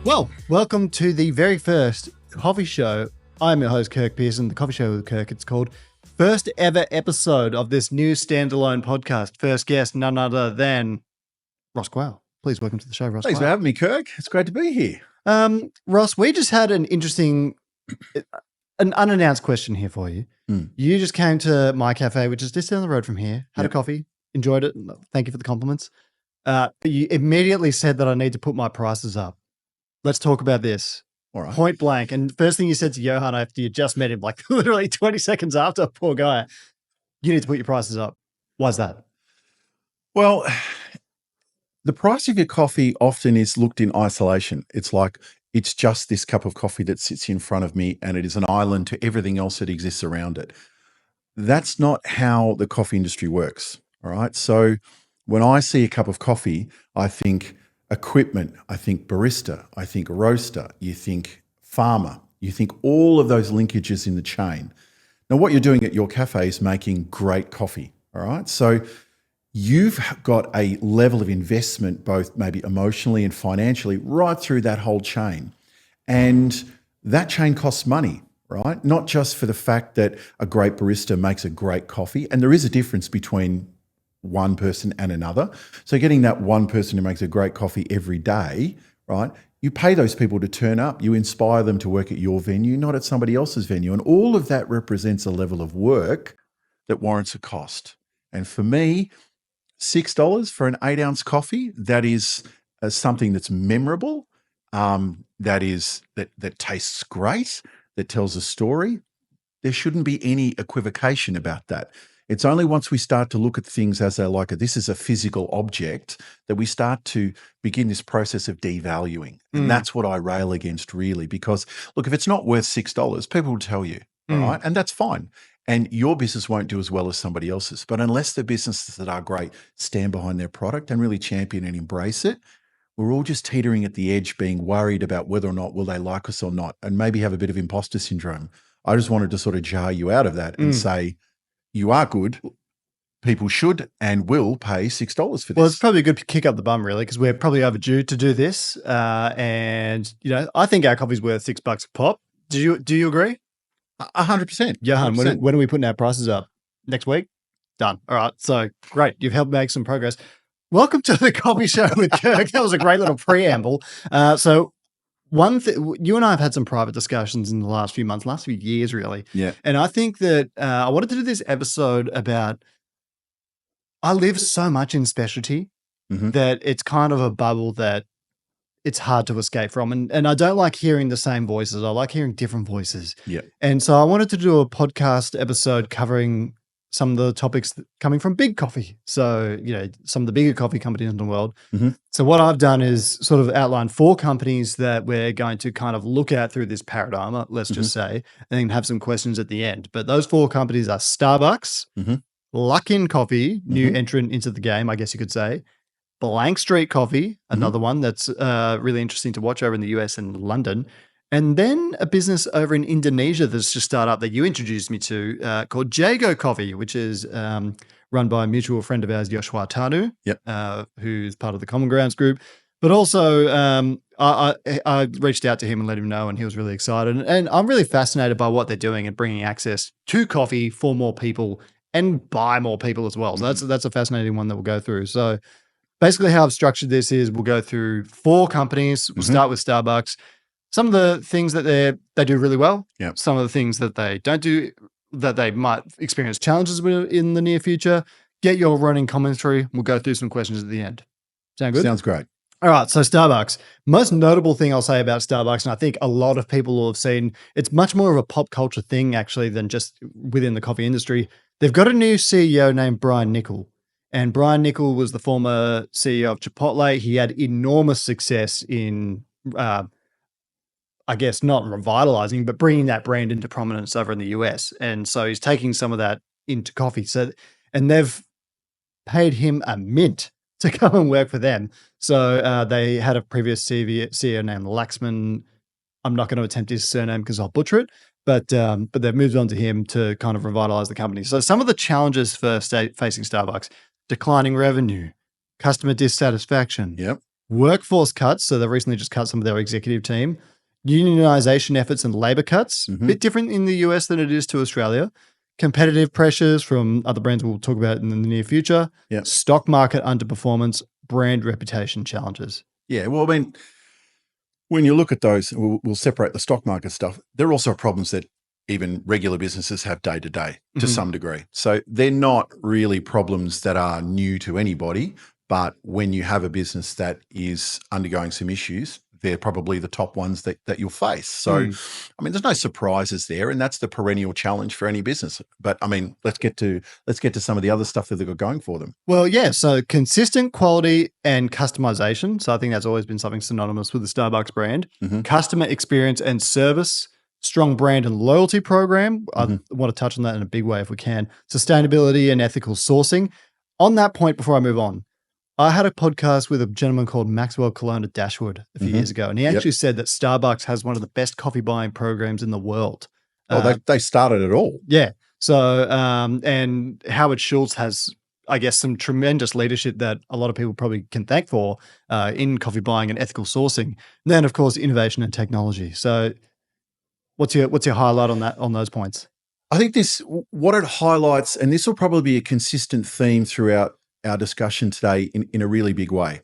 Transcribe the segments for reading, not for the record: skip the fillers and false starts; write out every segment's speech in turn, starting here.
Well, welcome to the very first coffee show. I'm your host, Kirk Pearson, the coffee show with Kirk. It's called first ever episode of this new standalone podcast. First guest, none other than Ross Quail. Please welcome to the show, Ross. Thanks for having me, Kirk. It's great to be here. Ross, we just had an interesting, an unannounced question here for you. You just came to my cafe, which is just down the road from here, had a coffee, enjoyed it. Thank you for the compliments. You immediately said that I need to put my prices up. Let's talk about this. All right. Point blank. And first thing you said to Johan after you just met him, like literally 20 seconds after, poor guy, you need to put your prices up. Why's that? Well, the price of your coffee often is looked in isolation. It's like, it's just this cup of coffee that sits in front of me and it is an island to everything else that exists around it. That's not how the coffee industry works. All right. So when I see a cup of coffee, I think equipment, I think barista, I think roaster, you think farmer, you think all of those linkages in the chain. Now, what you're doing at your cafe is making great coffee, all right? So you've got a level of investment, both maybe emotionally and financially, right through that whole chain. And that chain costs money, right? Not just for the fact that a great barista makes a great coffee, and there is a difference between one person and another. So getting that one person who makes a great coffee every day, right? You pay those people to turn up. You inspire them to work at your venue, not at somebody else's venue. And all of that represents a level of work that warrants a cost. And for me, $6 for an 8-ounce coffee, that is something that's memorable, that tastes great, that tells a story. There shouldn't be any equivocation about that. It's only once we start to look at things as they're like, this is a physical object, that we start to begin this process of devaluing. And that's what I rail against, really, because look, if it's not worth $6, people will tell you, all right? And that's fine. And your business won't do as well as somebody else's. But unless the businesses that are great stand behind their product and really champion and embrace it, we're all just teetering at the edge, being worried about whether or not will they like us or not, and maybe have a bit of imposter syndrome. I just wanted to sort of jar you out of that and say, you are good. People should and will pay $6 for this. Well, it's probably a good kick up the bum, really, because we're probably overdue to do this. And, you know, I think our coffee's worth $6 a pop. Do you agree? 100%. Johan, when are we putting our prices up? Next week? Done. All right. So great. You've helped make some progress. Welcome to the coffee show with Kirk. That was a great little preamble. So one thing, you and I have had some private discussions in the last few months, last few years, really. Yeah. And I think that I wanted to do this episode about, I live so much in specialty that it's kind of a bubble that it's hard to escape from. And I don't like hearing the same voices. I like hearing different voices. Yeah. And so I wanted to do a podcast episode covering some of the topics coming from big coffee. So, you know, some of the bigger coffee companies in the world. So what I've done is sort of outline 4 companies that we're going to kind of look at through this paradigm, let's just say, and then have some questions at the end. But those 4 companies are Starbucks, Luckin Coffee, new entrant into the game, I guess you could say, Blank Street Coffee, another one that's really interesting to watch over in the US and London. And then a business over in Indonesia that's just started up that you introduced me to called Jago Coffee, which is run by a mutual friend of ours, Joshua Tanu, who's part of the Common Grounds group. But also I reached out to him and let him know, and he was really excited. And I'm really fascinated by what they're doing and bringing access to coffee for more people and by more people as well. So that's a fascinating one that we'll go through. So basically how I've structured this is we'll go through 4 companies. We'll start with Starbucks. Some of the things that they do really well, some of the things that they don't do, that they might experience challenges with in the near future. Get your running commentary. We'll go through some questions at the end. Sound good? Sounds great. All right, so Starbucks. Most notable thing I'll say about Starbucks, and I think a lot of people will have seen, it's much more of a pop culture thing actually than just within the coffee industry. They've got a new CEO named Brian Niccol. And Brian Niccol was the former CEO of Chipotle. He had enormous success in I guess not revitalizing, but bringing that brand into prominence over in the US. And so he's taking some of that into coffee. So, and they've paid him a mint to come and work for them. So they had a previous CEO named Laxman. I'm not going to attempt his surname because I'll butcher it, but they've moved on to him to kind of revitalize the company. So some of the challenges for facing Starbucks: declining revenue, customer dissatisfaction, workforce cuts. So they've recently just cut some of their executive team. Unionization efforts and labor cuts, a bit different in the US than it is to Australia. Competitive pressures from other brands we'll talk about in the near future. Yep. Stock market underperformance, brand reputation challenges. Yeah, well, I mean, when you look at those, we'll separate the stock market stuff. There are also problems that even regular businesses have day to day to some degree. So they're not really problems that are new to anybody, but when you have a business that is undergoing some issues, they're probably the top ones that you'll face. So, I mean, there's no surprises there, and that's the perennial challenge for any business. But I mean, let's get to some of the other stuff that they've got going for them. Well, yeah. So consistent quality and customization. So I think that's always been something synonymous with the Starbucks brand. Customer experience and service. Strong brand and loyalty program. I want to touch on that in a big way if we can. Sustainability and ethical sourcing. On that point, before I move on, I had a podcast with a gentleman called Maxwell Cologne at Dashwood a few years ago, and he actually said that Starbucks has one of the best coffee buying programs in the world. Oh, they started it all. Yeah. So, and Howard Schultz has, I guess, some tremendous leadership that a lot of people probably can thank for in coffee buying and ethical sourcing. And then, of course, innovation and technology. So, what's your highlight on those points? I think what it highlights, and this will probably be a consistent theme throughout our discussion today in a really big way.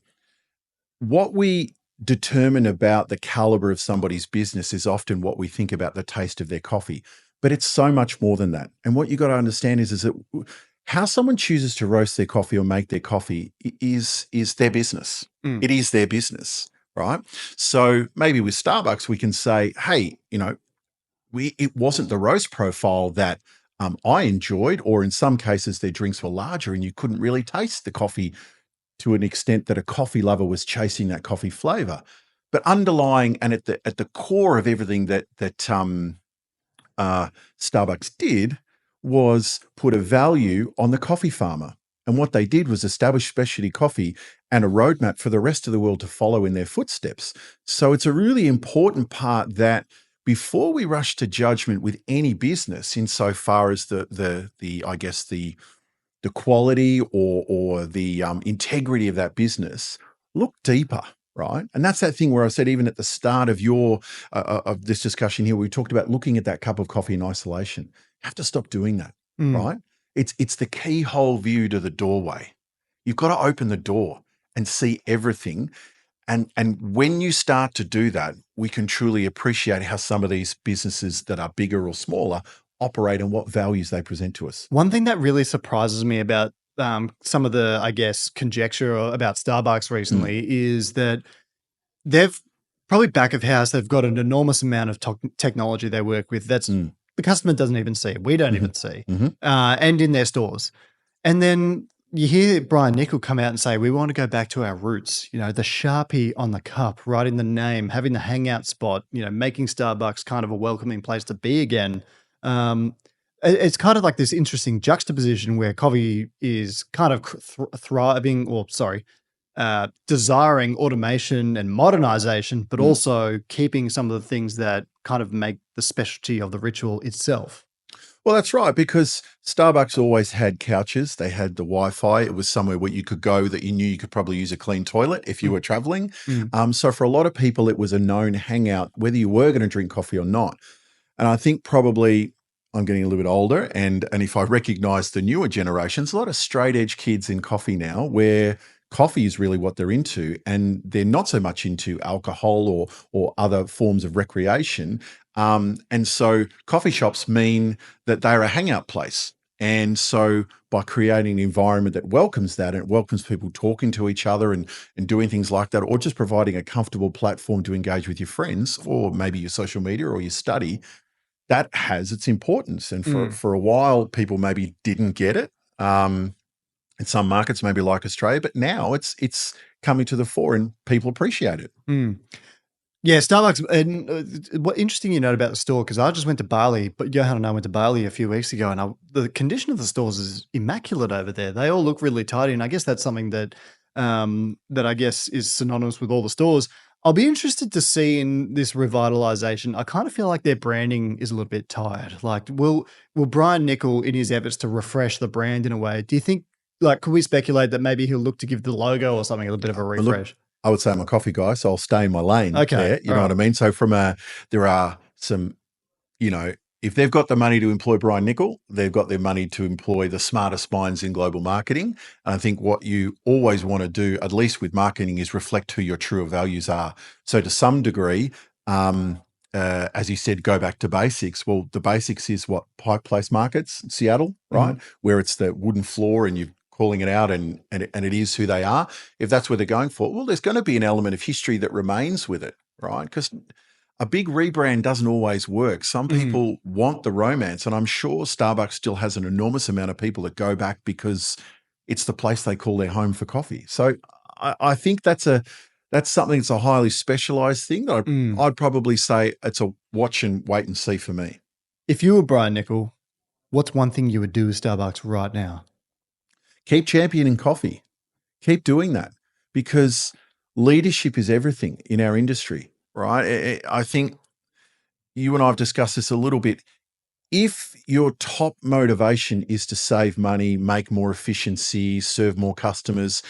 What we determine about the caliber of somebody's business is often what we think about the taste of their coffee, but it's so much more than that. And what you got to understand is that how someone chooses to roast their coffee or make their coffee is their business. It is their business, right? So maybe with Starbucks, we can say, hey, it wasn't the roast profile that I enjoyed, or in some cases their drinks were larger and you couldn't really taste the coffee to an extent that a coffee lover was chasing that coffee flavor. But underlying and at the core of everything that Starbucks did was put a value on the coffee farmer. And what they did was establish specialty coffee and a roadmap for the rest of the world to follow in their footsteps. So it's a really important part that before we rush to judgment with any business, insofar as the quality or the integrity of that business, look deeper, right? And that's that thing where I said, even at the start of of this discussion here, we talked about looking at that cup of coffee in isolation. You have to stop doing that, right? It's the keyhole view to the doorway. You've got to open the door and see everything. And when you start to do that, we can truly appreciate how some of these businesses that are bigger or smaller operate and what values they present to us. One thing that really surprises me about some of the, I guess, conjecture about Starbucks recently is that they've probably back of house, they've got an enormous amount of technology they work with that's the customer doesn't even see, we don't even see, and in their stores. And then you hear Brian Nichol come out and say, we want to go back to our roots, the Sharpie on the cup, writing the name, having the hangout spot, making Starbucks kind of a welcoming place to be again. It's kind of like this interesting juxtaposition where coffee is kind of desiring automation and modernization, but also keeping some of the things that kind of make the specialty of the ritual itself. Well, that's right, because Starbucks always had couches. They had the Wi-Fi. It was somewhere where you could go that you knew you could probably use a clean toilet if you were traveling. So for a lot of people, it was a known hangout, whether you were going to drink coffee or not. And I think probably I'm getting a little bit older, and if I recognize the newer generations, a lot of straight edge kids in coffee now, where coffee is really what they're into, and they're not so much into alcohol or other forms of recreation. And so coffee shops mean that they're a hangout place. And so by creating an environment that welcomes that, and it welcomes people talking to each other and doing things like that, or just providing a comfortable platform to engage with your friends, or maybe your social media or your study, that has its importance. And for a while, people maybe didn't get it. In some markets, maybe like Australia, but now it's coming to the fore and people appreciate it. Yeah, Starbucks. And what interesting you note about the store, because I just went to Bali, but Johan and I went to Bali a few weeks ago, and the condition of the stores is immaculate over there. They all look really tidy, and I guess that's something that that I guess is synonymous with all the stores. I'll be interested to see in this revitalization. I kind of feel like their branding is a little bit tired. Like, will Brian Nichol, in his efforts to refresh the brand in a way, do you think, like, could we speculate that maybe he'll look to give the logo or something a little bit of a refresh? I would say I'm a coffee guy, so I'll stay in my lane Okay. there. You know what I mean? So there are some, if they've got the money to employ Brian Nickel, they've got their money to employ the smartest minds in global marketing. And I think what you always want to do, at least with marketing, is reflect who your true values are. So to some degree, as you said, go back to basics. Well, the basics is what? Pike Place Markets, Seattle, right? Where it's the wooden floor and you're calling it out and it is who they are. If that's where they're going for, well, there's going to be an element of history that remains with it, right? Because a big rebrand doesn't always work. Some people want the romance, and I'm sure Starbucks still has an enormous amount of people that go back because it's the place they call their home for coffee. So I think that's something that's a highly specialized thing that I'd probably say it's a watch and wait and see for me. If you were Brian Nickel, what's one thing you would do with Starbucks right now? Keep championing coffee. Keep doing that, because leadership is everything in our industry, right? I think you and I have discussed this a little bit. If your top motivation is to save money, make more efficiency, serve more customers,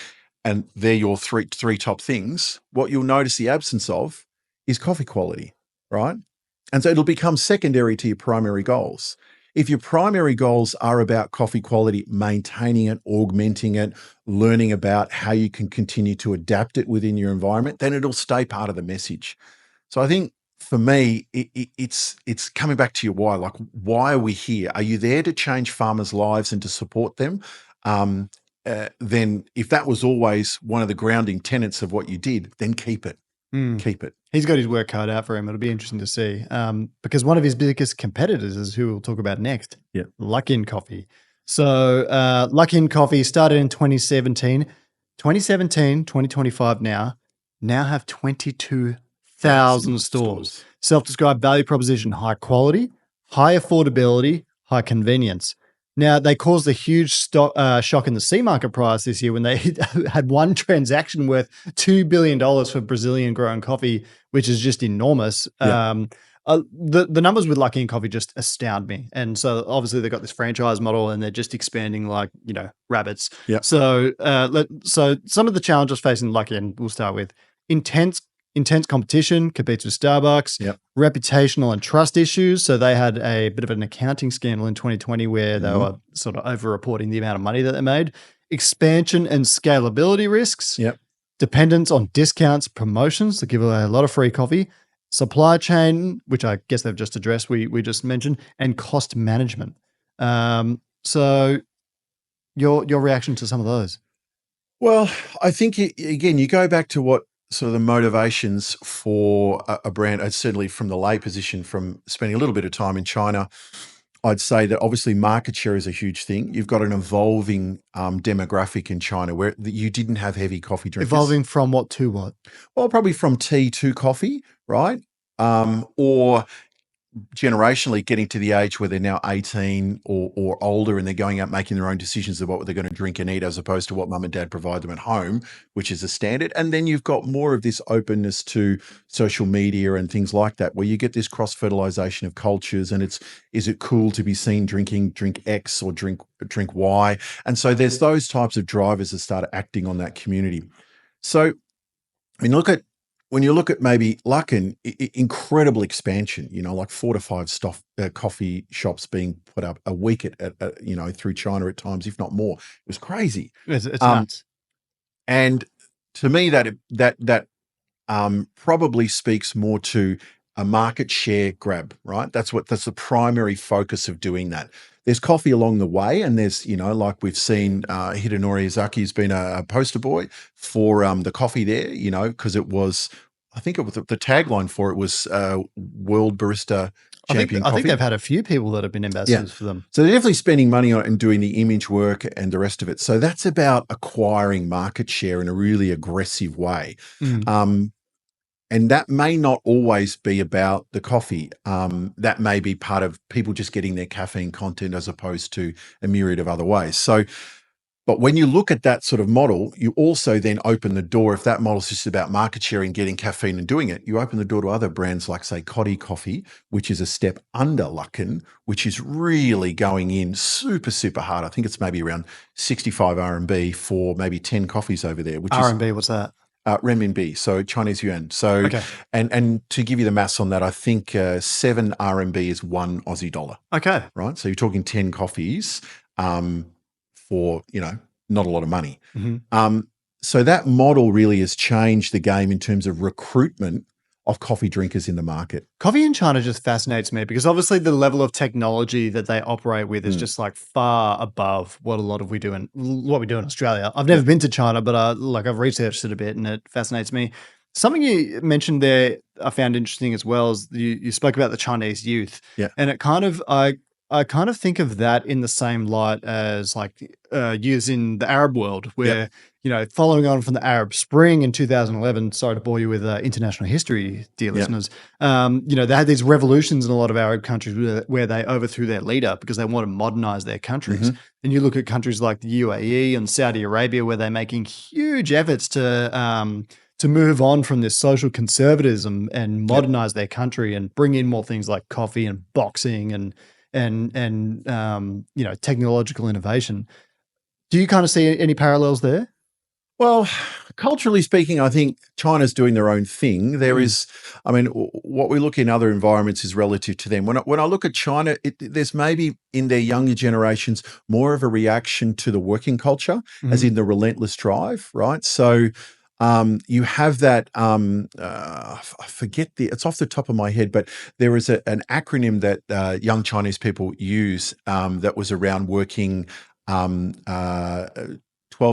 and they're your three top things, what you'll notice the absence of is coffee quality, right? And so it'll become secondary to your primary goals. If your primary goals are about coffee quality, maintaining it, augmenting it, learning about how you can continue to adapt it within your environment, then it'll stay part of the message. So I think for me, it's coming back to your why. Like, why are we here? Are you there to change farmers' lives and to support them? Then if that was always one of the grounding tenets of what you did, then keep it. Keep it. He's got his work cut out for him. It'll be interesting to see, because one of his biggest competitors is who we'll talk about next. Yeah, Luckin Coffee. So Luckin Coffee started in 2017. 2025 now have 22,000 stores. Self-described value proposition: high quality, high affordability, high convenience. Now, they caused a huge shock in the C market price this year when they had one transaction worth $2 billion for Brazilian grown coffee, which is just enormous. Yeah. The numbers with Luckin Coffee just astound me. And so obviously they've got this franchise model and they're just expanding like, rabbits. Yeah. So, so some of the challenges facing Luckin, we'll start with intense competition, competes with Starbucks. Yep. Reputational and trust issues. So they had a bit of an accounting scandal in 2020 where they were sort of over-reporting the amount of money that they made. Expansion and scalability risks. Yep. Dependence on discounts, promotions that give away a lot of free coffee. Supply chain, which I guess they've just addressed, we just mentioned, and cost management. So your reaction to some of those? Well, I think, again, you go back to what sort of the motivations for a brand, certainly from the lay position, from spending a little bit of time in China, I'd say that obviously market share is a huge thing. You've got an evolving demographic in China where you didn't have heavy coffee drinkers. Evolving from what to what? Well, probably from tea to coffee, right? Or generationally getting to the age where they're now 18 or older and they're going out making their own decisions of what they're going to drink and eat, as opposed to what mum and dad provide them at home, which is a standard. And then you've got more of this openness to social media and things like that, where you get this cross-fertilization of cultures, and is it cool to be seen drinking drink X or drink Y? And so there's those types of drivers that start acting on that community. So when you look at maybe Luckin, incredible expansion, like 4 to 5 coffee shops being put up a week at through China at times, if not more. It was crazy. It's nuts. And to me, that probably speaks more to a market share grab, right? That's the primary focus of doing that. There's coffee along the way, and there's, like we've seen, Hidenori Izaki has been a poster boy for the coffee there, because it was, I think it was the tagline for it was World Barista Championship. I think they've had a few people that have been ambassadors for them. So they're definitely spending money on it and doing the image work and the rest of it. So that's about acquiring market share in a really aggressive way. And that may not always be about the coffee. That may be part of people just getting their caffeine content as opposed to a myriad of other ways. So, but when you look at that sort of model, you also then open the door. If that model is just about market share and getting caffeine and doing it, you open the door to other brands like, say, Coddy Coffee, which is a step under Luckin, which is really going in super, super hard. I think it's maybe around 65 RMB for maybe 10 coffees over there. Which RMB, what's that? renminbi, so Chinese yuan. So, Okay. and to give you the maths on that, I think 7 RMB is 1 Aussie dollar. Okay. Right. So you're talking 10 coffees for, not a lot of money. Mm-hmm. So that model really has changed the game in terms of recruitment of coffee drinkers in the market. Coffee in China just fascinates me because obviously the level of technology that they operate with is just like far above what what we do in Australia. I've never been to China, but I've researched it a bit and it fascinates me. Something you mentioned there I found interesting as well is you spoke about the Chinese youth. Yeah. And it kind of I kind of think of that in the same light as youths in the Arab world where following on from the Arab Spring in 2011, sorry to bore you with international history, dear listeners, they had these revolutions in a lot of Arab countries where they overthrew their leader because they want to modernize their countries. And you look at countries like the UAE and Saudi Arabia where they're making huge efforts to move on from this social conservatism and modernize their country and bring in more things like coffee and boxing and technological innovation. Do you kind of see any parallels there? Well, culturally speaking, I think China's doing their own thing. There is, what we look in other environments is relative to them. When I look at China, there's maybe in their younger generations more of a reaction to the working culture, as in the relentless drive, right? So you have that, I forget it's off the top of my head, but there is an acronym that young Chinese people use that was around working 12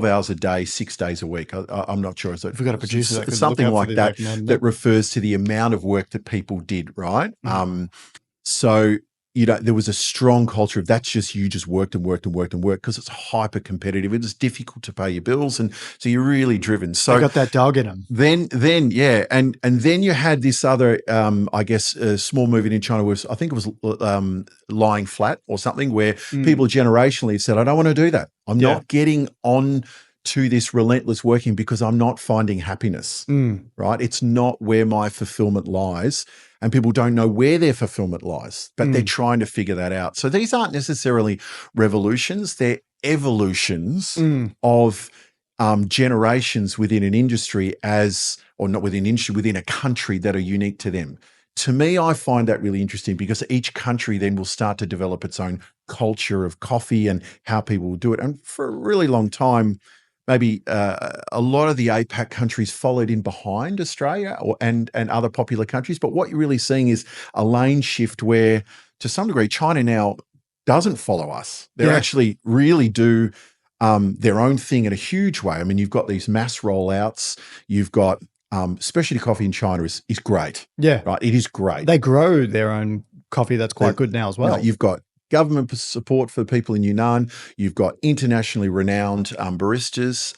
hours a day, 6 days a week. I'm not sure. So if we've got a producer that could something like that, that refers to the amount of work that people did, right? So, there was a strong culture of that's just you just worked and worked and worked and worked because it's hyper competitive. It is difficult to pay your bills. And so you're really driven. So they got that dog in them. Then yeah. And then you had this other, small movement in China was, I think it was lying flat or something where people generationally said, I don't want to do that. I'm not getting on to this relentless working because I'm not finding happiness, right? It's not where my fulfillment lies. And people don't know where their fulfillment lies, but they're trying to figure that out. So these aren't necessarily revolutions. They're evolutions of generations within an industry within a country that are unique to them. To me, I find that really interesting because each country then will start to develop its own culture of coffee and how people will do it. And for a really long time, maybe a lot of the APAC countries followed in behind Australia and other popular countries. But what you're really seeing is a lane shift where, to some degree, China now doesn't follow us. They actually really do their own thing in a huge way. I mean, you've got these mass rollouts. You've got specialty coffee in China is great. Yeah. Right. It is great. They grow their own coffee that's quite good now as well. You've got government support for people in Yunnan. You've got internationally renowned baristas,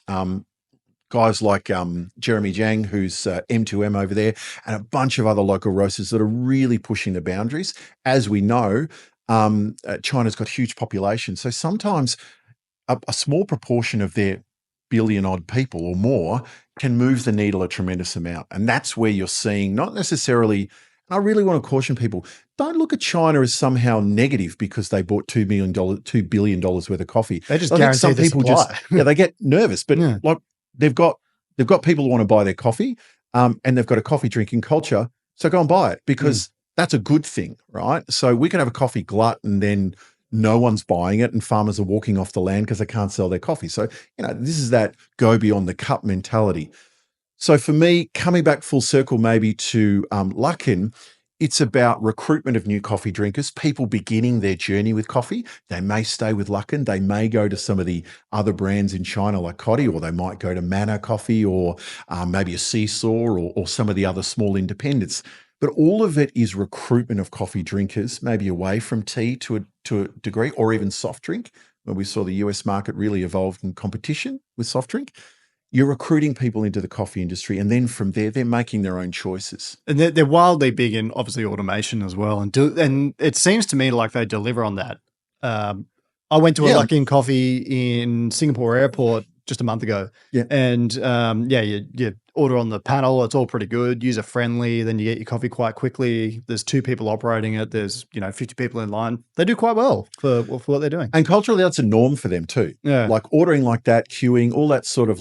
guys like Jeremy Jiang, who's M2M over there, and a bunch of other local roasters that are really pushing the boundaries. As we know, China's got huge population. So sometimes a small proportion of their billion-odd people or more can move the needle a tremendous amount. And that's where you're seeing not necessarily – I really want to caution people, don't look at China as somehow negative because they bought $2 billion worth of coffee. They just guarantee some people supply. They get nervous, but like they've got people who want to buy their coffee, and they've got a coffee drinking culture. So go and buy it because that's a good thing, right? So we can have a coffee glut and then no one's buying it and farmers are walking off the land because they can't sell their coffee. So, this is that go beyond the cup mentality. So for me, coming back full circle maybe to Luckin, it's about recruitment of new coffee drinkers, people beginning their journey with coffee. They may stay with Luckin. They may go to some of the other brands in China like Cotti, or they might go to Manna Coffee or maybe a Seesaw or some of the other small independents. But all of it is recruitment of coffee drinkers, maybe away from tea to a degree, or even soft drink, where we saw the US market really evolved in competition with soft drink. You're recruiting people into the coffee industry, and then from there, they're making their own choices. And they're wildly big in obviously automation as well, and it seems to me like they deliver on that. I went to a Luckin Coffee in Singapore Airport just a month ago, and your order on the panel. It's all pretty good, user friendly. Then you get your coffee quite quickly. There's 2 people operating it. There's 50 people in line. They do quite well for what they're doing. And culturally, that's a norm for them too. Yeah. Like ordering like that, queuing, all that sort of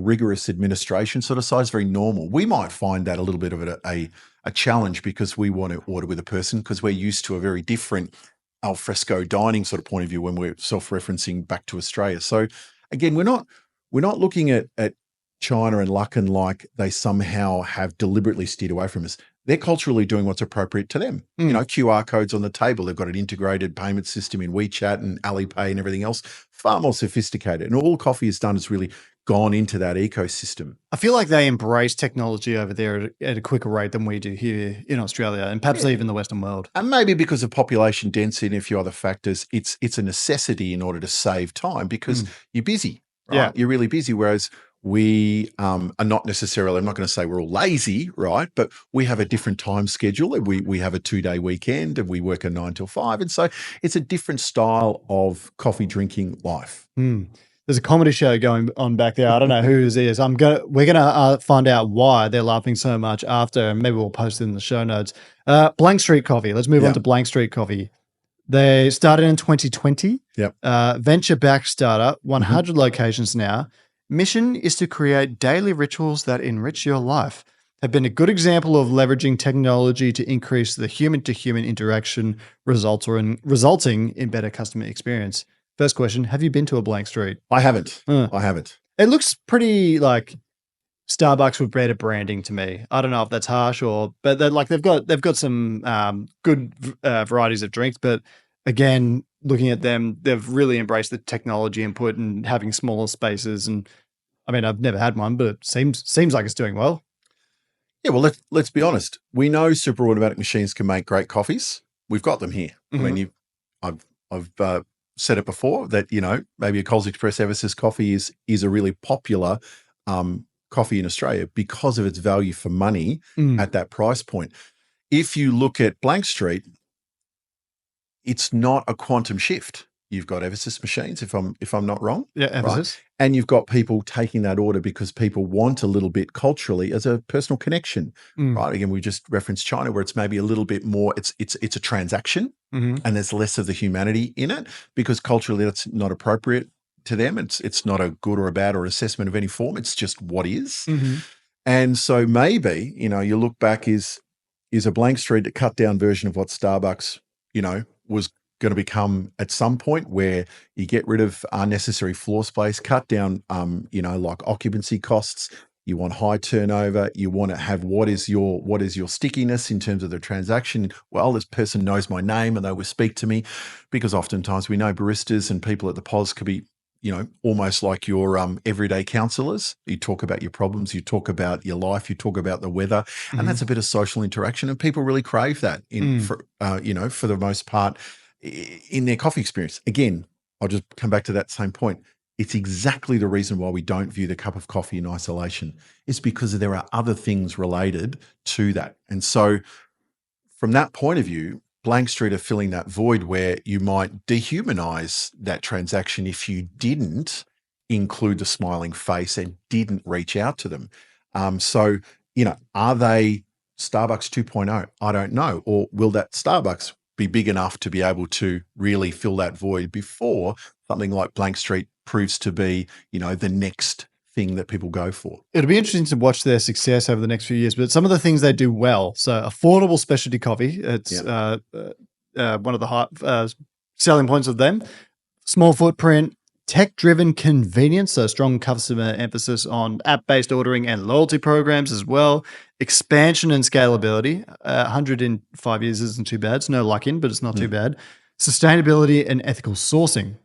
rigorous administration sort of side is very normal. We might find that a little bit of a challenge because we want to order with a person because we're used to a very different al fresco dining sort of point of view when we're self-referencing back to Australia. So again, we're not looking at China and Luckin like they somehow have deliberately steered away from us. They're culturally doing what's appropriate to them. QR codes on the table. They've got an integrated payment system in WeChat and Alipay and everything else, far more sophisticated. And all coffee has done is really gone into that ecosystem. I feel like they embrace technology over there at a quicker rate than we do here in Australia and perhaps even the Western world. And maybe because of population density and a few other factors, it's a necessity in order to save time because you're busy, right? Yeah. You're really busy, whereas we are not necessarily, I'm not going to say we're all lazy, right? But we have a different time schedule. We have a 2-day weekend and we work a 9 till 5. And so it's a different style of coffee drinking life. There's a comedy show going on back there. I don't know who it is. We're gonna find out why they're laughing so much after, and maybe we'll post it in the show notes. Blank Street Coffee. Let's move on to Blank Street Coffee. They started in 2020. Yep. Venture-backed startup, 100 locations now. Mission is to create daily rituals that enrich your life. Have been a good example of leveraging technology to increase the human-to-human interaction, resulting in better customer experience. First question, have you been to a Blank Street? I haven't. I haven't. It looks pretty like Starbucks with better branding to me. I don't know if that's harsh but they've got some good varieties of drinks, but again, looking at them, they've really embraced the technology input and having smaller spaces. And I mean, I've never had one, but it seems like it's doing well. Yeah, well, let's be honest. We know super automatic machines can make great coffees. We've got them here. I mean, I've said it before that maybe a Coles Express Eversys coffee is a really popular coffee in Australia because of its value for money at that price point. If you look at Blank Street, it's not a quantum shift. You've got Eversys machines, if I'm not wrong. Yeah, Eversys. Right? And you've got people taking that order because people want a little bit culturally as a personal connection. Right. Again, we just referenced China where it's maybe a little bit more, it's a transaction and there's less of the humanity in it because culturally that's not appropriate to them. It's not a good or a bad or assessment of any form. It's just what is. And so maybe, you look back is a Blank Street a cut down version of what Starbucks, was going to become at some point where you get rid of unnecessary floor space, cut down, like occupancy costs. You want high turnover. You want to have what is your stickiness in terms of the transaction. Well, this person knows my name and they will speak to me because oftentimes we know baristas and people at the POS could be, almost like your everyday counselors. You talk about your problems, you talk about your life, you talk about the weather, and that's a bit of social interaction. And people really crave that for the most part in their coffee experience. Again, I'll just come back to that same point. It's exactly the reason why we don't view the cup of coffee in isolation. It's because there are other things related to that. And so from that point of view, Blank Street are filling that void where you might dehumanize that transaction if you didn't include the smiling face and didn't reach out to them. So, are they Starbucks 2.0? I don't know. Or will that Starbucks be big enough to be able to really fill that void before something like Blank Street proves to be, the next thing that people go for? It'll be interesting to watch their success over the next few years, but some of the things they do well. So affordable specialty coffee. It's one of the high selling points of them. Small footprint, tech-driven convenience, so strong customer emphasis on app-based ordering and loyalty programs as well. Expansion and scalability. 100 in 5 years isn't too bad. It's no luck in, but it's not too bad. Sustainability and ethical sourcing.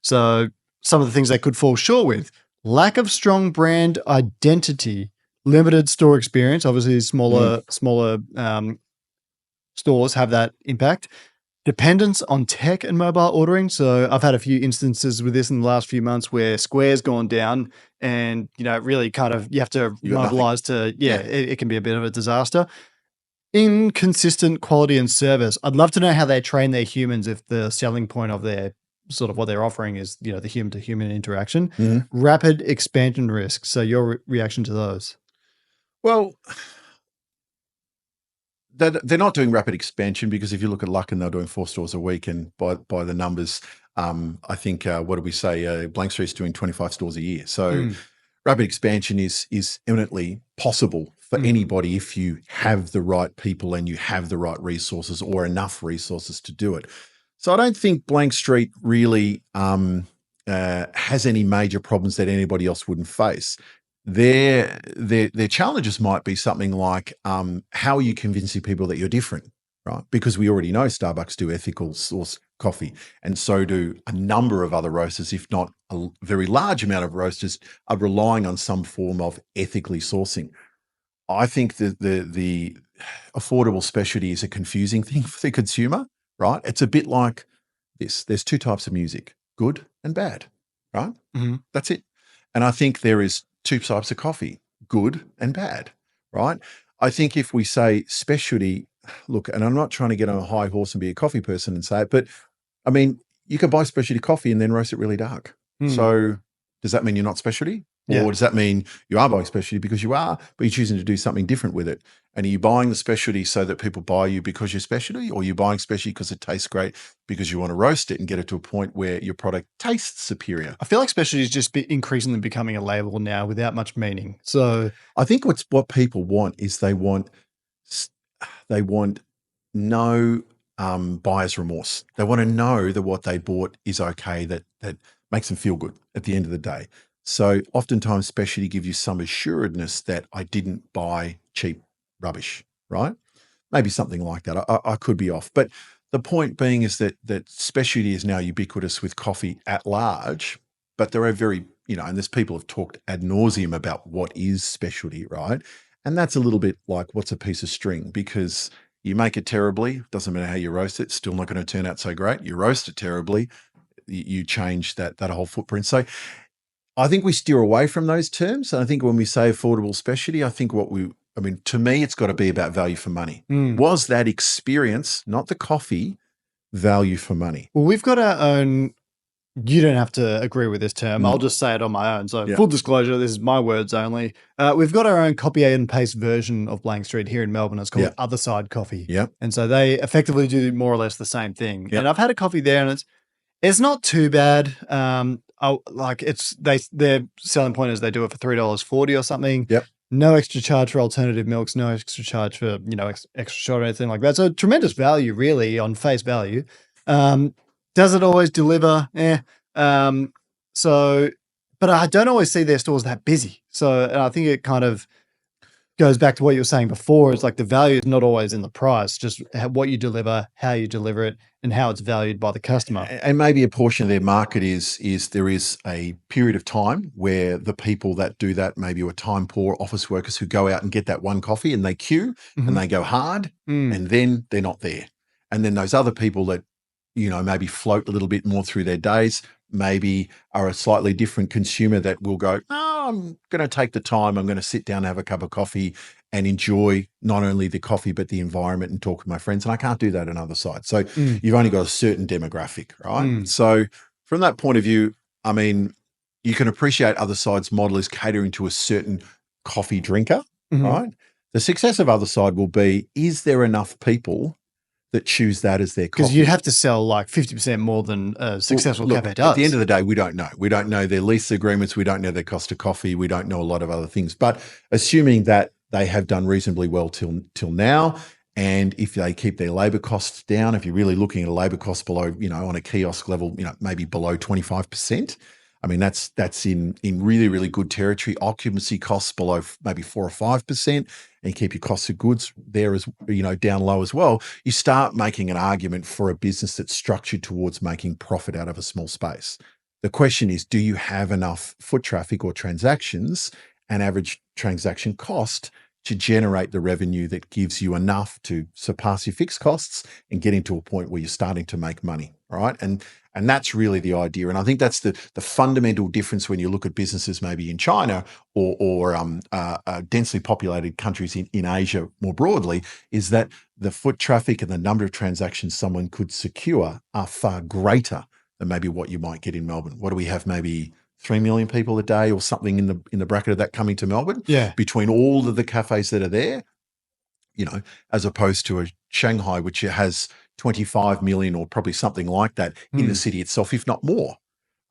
So some of the things they could fall short with. Lack of strong brand identity, limited store experience. Obviously, smaller stores have that impact. Dependence on tech and mobile ordering. So I've had a few instances with this in the last few months where Square's gone down and, really kind of you have to mobilize to, it can be a bit of a disaster. Inconsistent quality and service. I'd love to know how they train their humans if the selling point of their sort of what they're offering is, the human to human interaction. Mhm. Rapid expansion risk. So your reaction to those? Well, they're not doing rapid expansion because if you look at Luckin, they're doing 4 stores a week, and by the numbers, I think what did we say? Blank Street's doing 25 stores a year. So rapid expansion is eminently possible for anybody if you have the right people and you have the right resources or enough resources to do it. So I don't think Blank Street really has any major problems that anybody else wouldn't face. Their challenges might be something like how are you convincing people that you're different, right? Because we already know Starbucks do ethical sourced coffee, and so do a number of other roasters, if not a very large amount of roasters, are relying on some form of ethically sourcing. I think that the affordable specialty is a confusing thing for the consumer, right? It's a bit like this. There's 2 types of music, good and bad, right? That's it. And I think there is 2 types of coffee, good and bad, right? I think if we say specialty, look, and I'm not trying to get on a high horse and be a coffee person and say it, but I mean, you can buy specialty coffee and then roast it really dark. So does that mean you're not specialty? Yeah. Or does that mean you are buying specialty because you are, but you're choosing to do something different with it? And are you buying the specialty so that people buy you because you're specialty, or are you buying specialty because it tastes great because you want to roast it and get it to a point where your product tastes superior? I feel like specialty is just increasingly becoming a label now without much meaning. So I think what people want is they want no buyer's remorse. They want to know that what they bought is okay, that makes them feel good at the end of the day. So oftentimes specialty gives you some assuredness that I didn't buy cheap rubbish, right? Maybe something like that. I could be off. But the point being is that specialty is now ubiquitous with coffee at large, but there are and there's people have talked ad nauseum about what is specialty, right? And that's a little bit like what's a piece of string, because you make it terribly, doesn't matter how you roast it, still not going to turn out so great. You roast it terribly, you change that whole footprint. So I think we steer away from those terms. And I think when we say affordable specialty, I think to me, it's got to be about value for money. Was that experience, not the coffee, value for money? Well, we've got our own. You don't have to agree with this term. I'll just say it on my own. So full disclosure, this is my words only. We've got our own copy and paste version of Blank Street here in Melbourne. It's called Other Side Coffee. And so they effectively do more or less the same thing. And I've had a coffee there, and it's not too bad. Their selling point is they do it for $3.40 or something. No extra charge for alternative milks, no extra charge for, extra shot or anything like that. So tremendous value really on face value. Does it always deliver? But I don't always see their stores that busy. So I think it kind of goes back to what you were saying before. It's like the value is not always in the price, just what you deliver, how you deliver it, and how it's valued by the customer. And maybe a portion of their market is there is a period of time where the people that do that maybe are time poor office workers who go out and get that one coffee and they queue and they go hard and then they're not there. And then those other people that maybe float a little bit more through their days, maybe are a slightly different consumer that will go, I'm going to take the time, I'm going to sit down and have a cup of coffee and enjoy not only the coffee, but the environment and talk with my friends. And I can't do that on Other Side. So you've only got a certain demographic, right? So from that point of view, I mean, you can appreciate Other Side's model is catering to a certain coffee drinker, right? The success of Other Side will be, is there enough people that choose that as their coffee? Because you have to sell like 50% more than a successful cafe does. At the end of the day, we don't know. We don't know their lease agreements. We don't know their cost of coffee. We don't know a lot of other things. But assuming that they have done reasonably well till now, and if they keep their labor costs down, if you're really looking at a labor cost below, on a kiosk level, maybe below 25%, I mean, that's in really, really good territory. Occupancy costs below maybe 4 or 5%, and keep your costs of goods there as down low as well. You start making an argument for a business that's structured towards making profit out of a small space. The question is, do you have enough foot traffic or transactions and average transaction cost to generate the revenue that gives you enough to surpass your fixed costs and get into a point where you're starting to make money, right? And that's really the idea. And I think that's the fundamental difference when you look at businesses maybe in China or densely populated countries in Asia more broadly, is that the foot traffic and the number of transactions someone could secure are far greater than maybe what you might get in Melbourne. What do we have? Maybe 3 million people a day or something in the bracket of that coming to Melbourne. Yeah. Between all of the cafes that are there, as opposed to a Shanghai, which has 25 million or probably something like that in the city itself, if not more.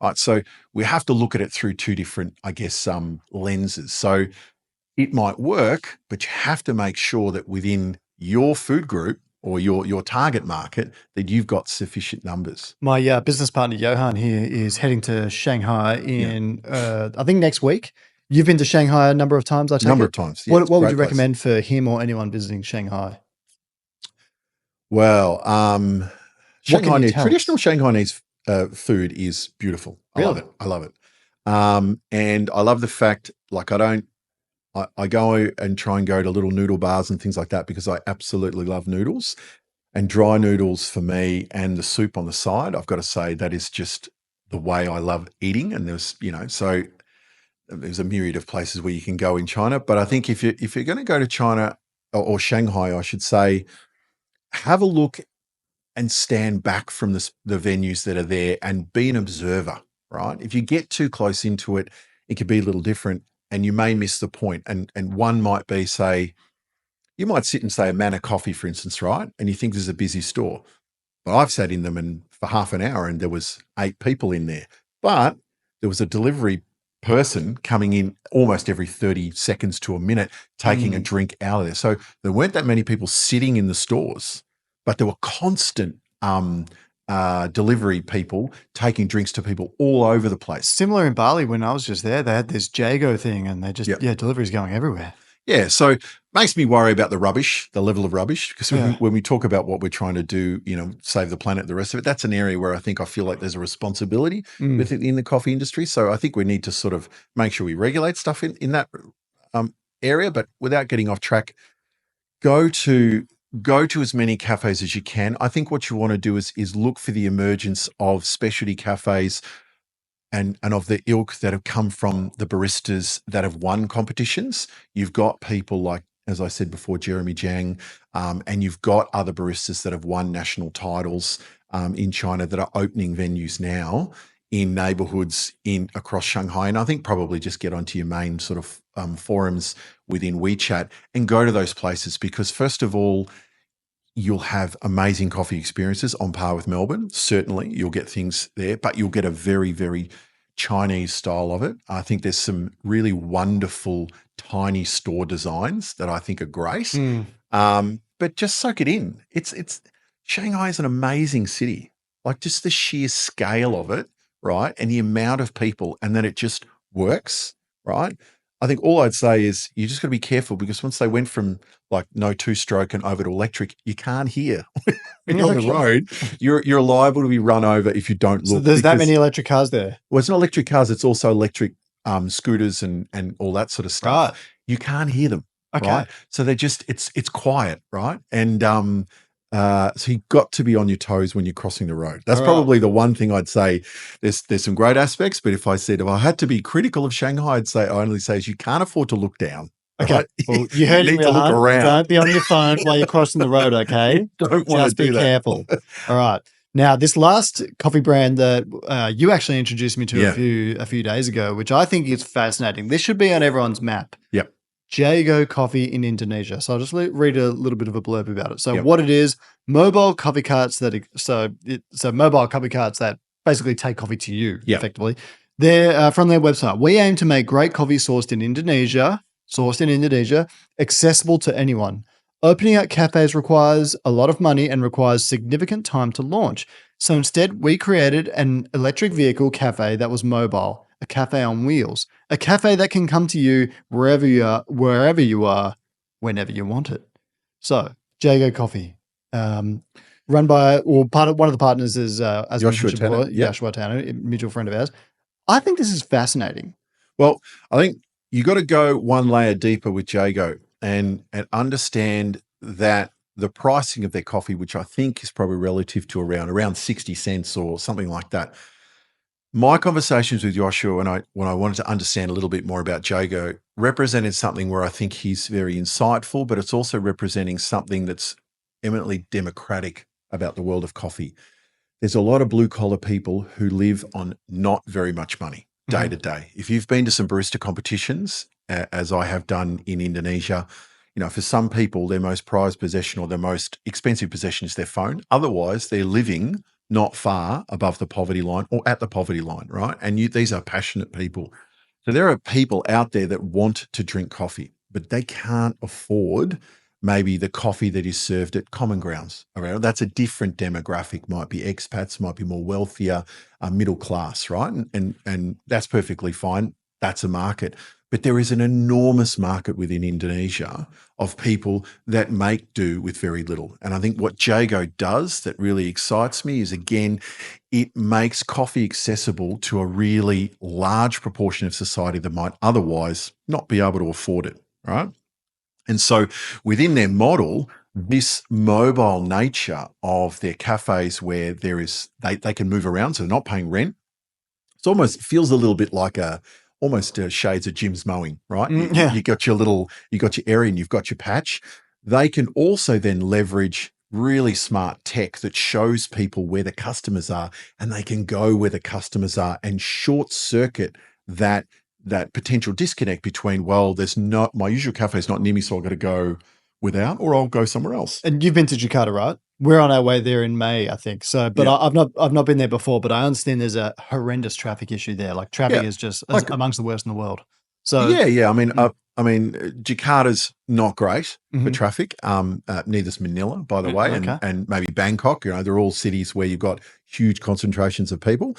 Right. So we have to look at it through two different, I guess, lenses. So it might work, but you have to make sure that within your food group or your target market that you've got sufficient numbers. My business partner, Johan, here is heading to Shanghai in, I think, next week. You've been to Shanghai a number of times, I take Number it? of times. Yeah, What would you recommend for him or anyone visiting Shanghai? Well, traditional Shanghainese food is beautiful. I love it. I love it. And I love the fact, like, I go and try and go to little noodle bars and things like that because I absolutely love noodles. And dry noodles for me and the soup on the side, I've got to say that is just the way I love eating. And so there's a myriad of places where you can go in China. But I think if you're going to go to China or Shanghai, I should say, have a look and stand back from the venues that are there and be an observer, right? If you get too close into it, it could be a little different and you may miss the point. And one might be, say, you might sit and say a Manor Coffee, for instance, right? And you think this is a busy store. But I've sat in them for half an hour and there was 8 people in there. But there was a delivery person coming in almost every 30 seconds to a minute, taking a drink out of there. So there weren't that many people sitting in the stores, but there were constant delivery people taking drinks to people all over the place. Similar in Bali when I was just there, they had this Jago thing and they just, deliveries going everywhere. Yeah, so makes me worry about the level of rubbish, because when we talk about what we're trying to do, save the planet, the rest of it, that's an area where I feel like there's a responsibility within the coffee industry. So I think we need to sort of make sure we regulate stuff in that area, but without getting off track, go to as many cafes as you can. I think what you want to do is look for the emergence of specialty cafes and of the ilk that have come from the baristas that have won competitions. You've got people like, as I said before, Jeremy Jiang, and you've got other baristas that have won national titles in China that are opening venues now in neighborhoods across Shanghai. And I think probably just get onto your main sort of forums within WeChat and go to those places, because first of all, you'll have amazing coffee experiences on par with Melbourne. Certainly, you'll get things there, but you'll get a very, very Chinese style of it. I think there's some really wonderful tiny store designs that I think are great. But just soak it in. It's Shanghai is an amazing city. Like, just the sheer scale of it, right? And the amount of people, and then it just works, right? I think all I'd say is you just got to be careful, because once they went from like no 2-stroke and over to electric, you can't hear. When you're on the road, you're liable to be run over if you don't look. So there's that many electric cars there? Well, it's not electric cars. It's also electric scooters and all that sort of stuff. Right. You can't hear them. Okay. Right? So they're just, it's quiet, right? And so you've got to be on your toes when you're crossing the road. That's probably the one thing I'd say. There's some great aspects, but if I had to be critical of Shanghai, I only say is you can't afford to look down. Okay. Right? Well, you heard you need to look around. Don't be on your phone while you're crossing the road, okay? Don't want to do that. Just be careful. All right. Now, this last coffee brand that you actually introduced me to a few days ago, which I think is fascinating. This should be on everyone's map. Yep. Jago Coffee in Indonesia. So I'll just read a little bit of a blurb about it. So what it is, mobile coffee carts that basically take coffee to you effectively. They're from their website. We aim to make great coffee sourced in Indonesia, accessible to anyone. Opening up cafes requires a lot of money and requires significant time to launch. So instead, we created an electric vehicle cafe that was mobile, a cafe on wheels, a cafe that can come to you wherever you are, whenever you want it. So, Jago Coffee, run by, one of the partners is as Joshua Tanner. Joshua Tanner, a mutual friend of ours. I think this is fascinating. Well, I think you got to go one layer deeper with Jago and understand that the pricing of their coffee, which I think is probably relative to around 60 cents or something like that. My conversations with Joshua when I wanted to understand a little bit more about Jago represented something where I think he's very insightful, but it's also representing something that's eminently democratic about the world of coffee. there's a lot of blue collar people who live on not very much money day to day. If you've been to some barista competitions, as I have done in Indonesia, for some people, their most prized possession or their most expensive possession is their phone. Otherwise, they're living not far above the poverty line or at the poverty line, right? And these are passionate people. So there are people out there that want to drink coffee, but they can't afford maybe the coffee that is served at common grounds around. That's a different demographic, might be expats, might be more wealthier, middle class, right? And that's perfectly fine. That's a market. But there is an enormous market within Indonesia of people that make do with very little. And I think what Jago does that really excites me is, again, it makes coffee accessible to a really large proportion of society that might otherwise not be able to afford it, right? And so within their model, this mobile nature of their cafes where they can move around, so they're not paying rent. It almost feels a little bit like almost shades of Jim's mowing, right? Yeah. You got your area and you've got your patch. They can also then leverage really smart tech that shows people where the customers are, and they can go where the customers are and short circuit that potential disconnect between, well, my usual cafe is not near me, so I've got to go without, or I'll go somewhere else. And you've been to Jakarta, right? We're on our way there in May, I think. So, but yeah. I've not been there before, but I understand there's a horrendous traffic issue there. Like traffic is just amongst the worst in the world. So yeah. I mean, Jakarta's not great for traffic. Neither's Manila, by the way, and maybe Bangkok. They're all cities where you've got huge concentrations of people.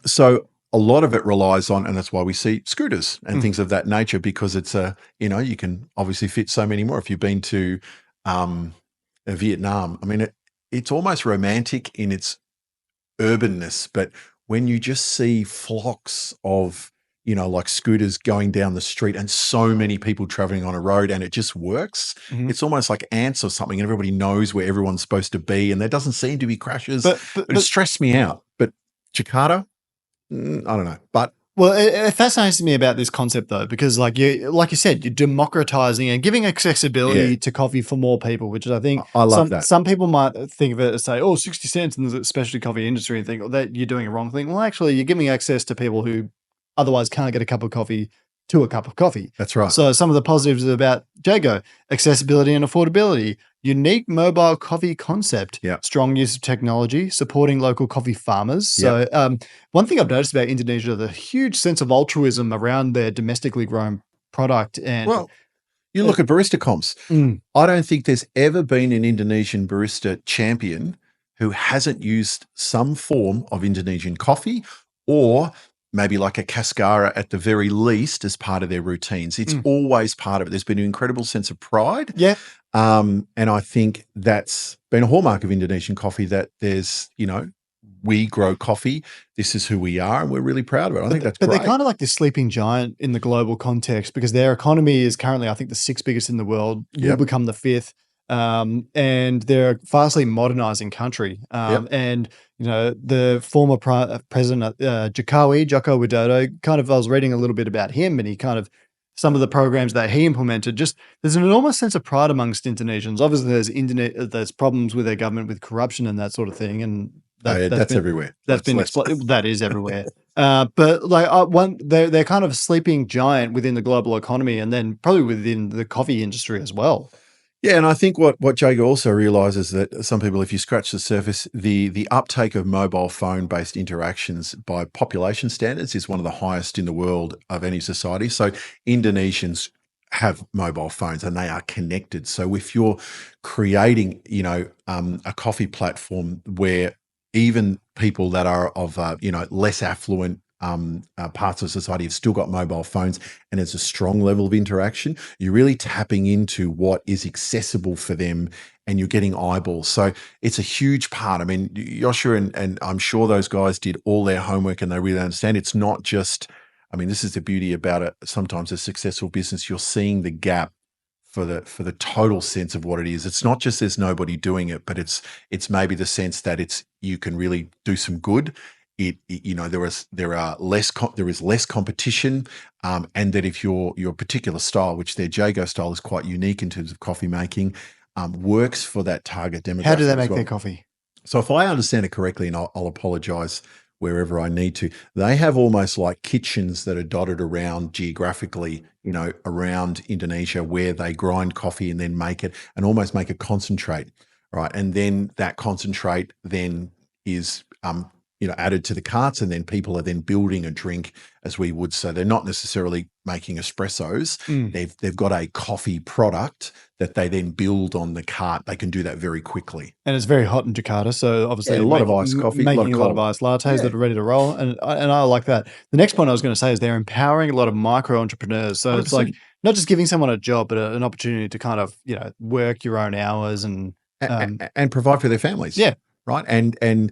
So a lot of it relies on, and that's why we see scooters and things of that nature, because it's you can obviously fit so many more. If you've been to Vietnam, I mean, it's almost romantic in its urbanness, but when you just see flocks of, like scooters going down the street and so many people traveling on a road and it just works, it's almost like ants or something, and everybody knows where everyone's supposed to be, and there doesn't seem to be crashes, but it stressed me out. But Jakarta, I don't know, but it fascinates me about this concept though, because like you said, you're democratizing and giving accessibility to coffee for more people, which is, I think, I love that. Some people might think of it as say, 60 cents in the specialty coffee industry, and think that you're doing a wrong thing. Well, actually, you're giving access to people who otherwise can't get a cup of coffee to a cup of coffee. That's right. So some of the positives about Jago: accessibility and affordability, unique mobile coffee concept, strong use of technology, supporting local coffee farmers. So one thing I've noticed about Indonesia, the huge sense of altruism around their domestically grown product. And well, you look at barista comps. I don't think there's ever been an Indonesian barista champion who hasn't used some form of Indonesian coffee, or maybe like a cascara at the very least as part of their routines. It's always part of it. There's been an incredible sense of pride. Yeah. And I think that's been a hallmark of Indonesian coffee, that there's, we grow coffee. This is who we are, and we're really proud of it. I think that's great. But they're kind of like this sleeping giant in the global context, because their economy is currently, I think, the 6th biggest in the world, will become the 5th. And they're a vastly modernizing country. And, the former president, Joko Widodo, kind of, I was reading a little bit about him, and he kind of, some of the programs that he implemented, just there's an enormous sense of pride amongst Indonesians. Obviously, there's problems with their government, with corruption and that sort of thing, and that's everywhere. That is everywhere. But like they're kind of a sleeping giant within the global economy, and then probably within the coffee industry as well. Yeah, and I think what Jago also realizes, that some people, if you scratch the surface, the uptake of mobile phone-based interactions by population standards is one of the highest in the world of any society. So Indonesians have mobile phones and they are connected. So if you're creating, a coffee platform where even people that are of, less affluent parts of society have still got mobile phones, and it's a strong level of interaction, you're really tapping into what is accessible for them, and you're getting eyeballs. So it's a huge part. I mean, Joshua and I'm sure those guys did all their homework, and they really understand it's not just, I mean, this is the beauty about it. Sometimes a successful business, you're seeing the gap for the total sense of what it is. It's not just there's nobody doing it, but it's maybe the sense that you can really do some good. There is less competition, and that if your particular style, which their Jago style is quite unique in terms of coffee making, works for that target demographic. How do they make their coffee? So if I understand it correctly, and I'll apologize wherever I need to, they have almost like kitchens that are dotted around geographically, around Indonesia, where they grind coffee and then make it and almost make a concentrate, right? And then that concentrate then is added to the carts, and then people are then building a drink as we would. So they're not necessarily making espressos. They've got a coffee product that they then build on the cart. They can do that very quickly. And it's very hot in Jakarta, so obviously a lot of iced coffee, making a lot of iced lattes that are ready to roll. And I like that. The next point I was going to say is they're empowering a lot of micro entrepreneurs. So 100%. It's like not just giving someone a job, but an opportunity to kind of work your own hours and provide for their families. Yeah, right. And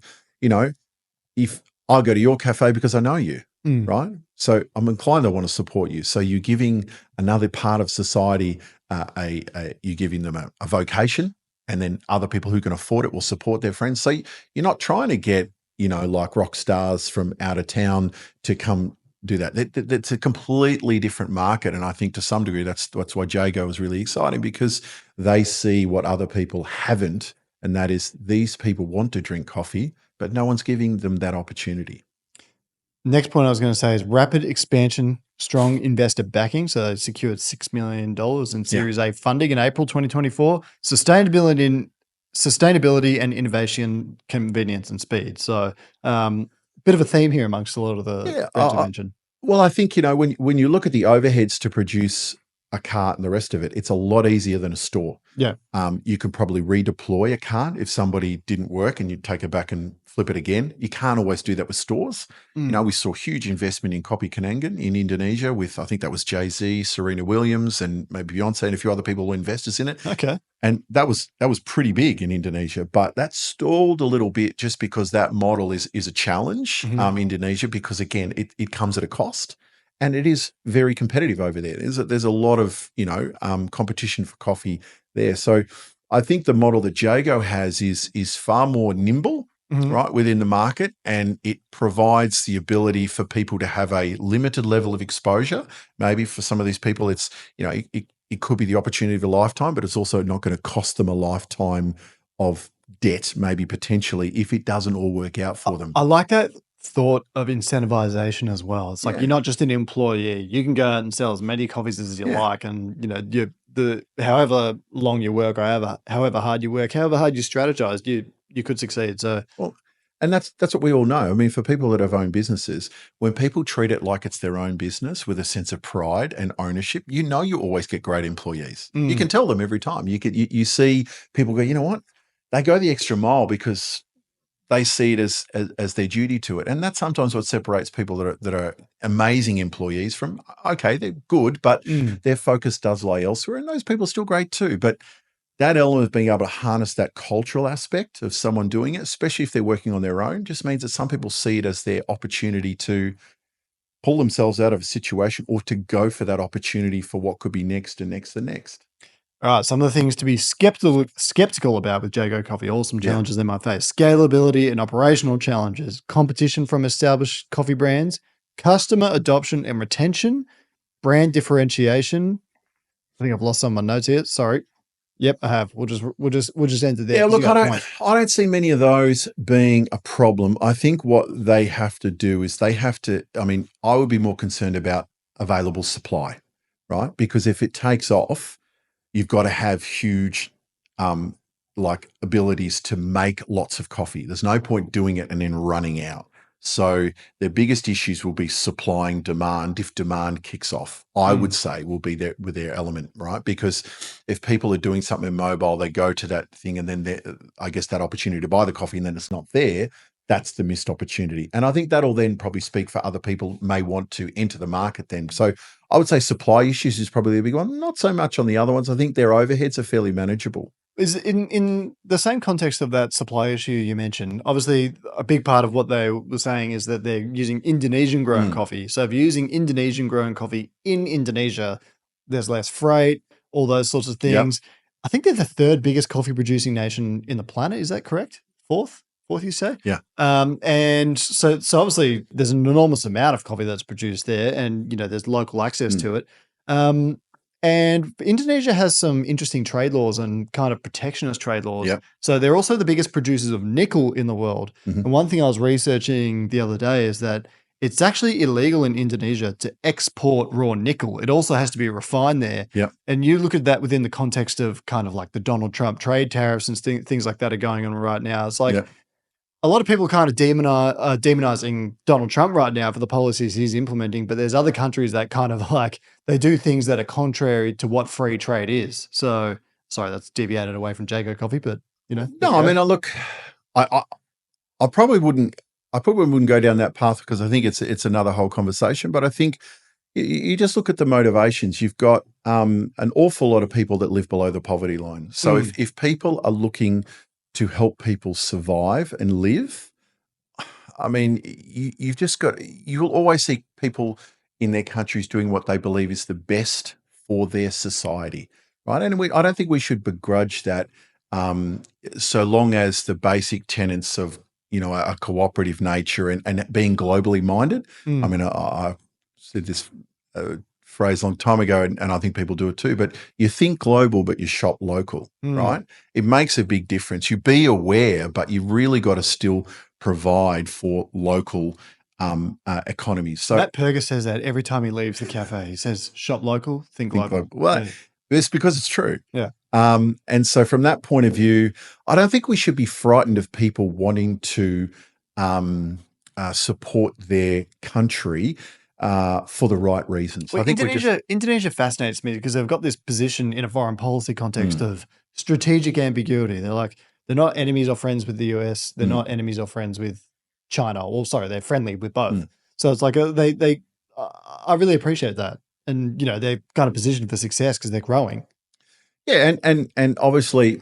if I go to your cafe because I know you, right? So I'm inclined to want to support you. So you're giving another part of society, you're giving them a vocation, and then other people who can afford it will support their friends. So you're not trying to get, like rock stars from out of town to come do that. That's a completely different market. And I think to some degree, that's why Jago is really exciting, because they see what other people haven't. And that is, these people want to drink coffee, but no one's giving them that opportunity. Next point I was going to say is rapid expansion, strong investor backing. So they secured $6 million in Series A funding in April 2024. Sustainability and innovation, convenience and speed. So bit of a theme here amongst a lot of the I mentioned. Well, I think, when you look at the overheads to produce a cart and the rest of it, it's a lot easier than a store. Yeah. You could probably redeploy a cart if somebody didn't work and you'd take it back and flip it again. You can't always do that with stores. We saw huge investment in Kopi Kenangan in Indonesia with, I think that was Jay-Z, Serena Williams, and maybe Beyonce and a few other people were investors in it. Okay. And that was pretty big in Indonesia, but that stalled a little bit just because that model is a challenge, Indonesia, because again, it comes at a cost. And it is very competitive over there. There's a lot of, competition for coffee there. So I think the model that Jago has is far more nimble, right, within the market, and it provides the ability for people to have a limited level of exposure. Maybe for some of these people, it's, it could be the opportunity of a lifetime, but it's also not going to cost them a lifetime of debt, maybe potentially, if it doesn't all work out for them. I like that thought of incentivization as like you're not just an employee. You can go out and sell as many coffees as you like, and however long you work, or however hard you work, however hard you strategize, you could succeed. So and that's what we all know. I mean, for people that have owned businesses, when people treat it like it's their own business with a sense of pride and ownership, you always get great employees. You can tell them every time. You see people go, you know what? They go the extra mile because they see it as their duty to it. And that's sometimes what separates people that are amazing employees from, okay, they're good, but their focus does lie elsewhere. And those people are still great too. But that element of being able to harness that cultural aspect of someone doing it, especially if they're working on their own, just means that some people see it as their opportunity to pull themselves out of a situation or to go for that opportunity for what could be next and next and next. All right, some of the things to be skeptical about with Jago Coffee, some challenges they might face: scalability and operational challenges, competition from established coffee brands, customer adoption and retention, brand differentiation. I think I've lost some of my notes here. Sorry. Yep, I have. We'll just end it there. Yeah, look, I don't see many of those being a problem. I think what they have to do is I would be more concerned about available supply, right? Because if it takes off, you've got to have huge abilities to make lots of coffee. There's no point doing it and then running out. So their biggest issues will be supplying demand. If demand kicks off, I would say will be there with their element, right? Because if people are doing something mobile, they go to that thing and then I guess that opportunity to buy the coffee and then it's not there, that's the missed opportunity. And I think that'll then probably speak for other people may want to enter the market then. So I would say supply issues is probably a big one. Not so much on the other ones. I think their overheads are fairly manageable. Is in the same context of that supply issue you mentioned, obviously a big part of what they were saying is that they're using Indonesian grown coffee. So if you're using Indonesian grown coffee in Indonesia, there's less freight, all those sorts of things. Yep. I think they're the third biggest coffee producing nation in the planet. Is that correct? Fourth, you say? Yeah. And so obviously there's an enormous amount of coffee that's produced there, and there's local access to it. And Indonesia has some interesting trade laws and kind of protectionist trade laws. Yep. So they're also the biggest producers of nickel in the world. Mhm. And one thing I was researching the other day is that it's actually illegal in Indonesia to export raw nickel. It also has to be refined there. Yep. And you look at that within the context of kind of like the Donald Trump trade tariffs and things like that are going on right now. It's like, Yep. a lot of people kind of demonizing Donald Trump right now for the policies he's implementing, but there's other countries that kind of like, they do things that are contrary to what free trade is. So, sorry, that's deviated away from Jago Coffee, but you know. No, I mean, look, I probably wouldn't go down that path because I think it's another whole conversation. But I think you just look at the motivations. You've got an awful lot of people that live below the poverty line. So if people are looking to help people survive and live, I mean, you'll always see people in their countries doing what they believe is the best for their society, right? And I don't think we should begrudge that, so long as the basic tenets of a cooperative nature and being globally minded. I mean, I said this phrase a long time ago, and I think people do it too, but you think global, but you shop local, right? It makes a big difference. You be aware, but you really got to still provide for local economies. So Matt Perger says that every time he leaves the cafe. He says, shop local, think global. Well, it's because it's true. Yeah. And so from that point of view, I don't think we should be frightened of people wanting to support their country for the right reasons. Well, I think Indonesia fascinates me because they've got this position in a foreign policy context of strategic ambiguity. They're not enemies or friends with the US. They're not enemies or friends with China. Well, sorry, they're friendly with both. So it's like I really appreciate that. And, they're kind of positioned for success because they're growing. Yeah, and obviously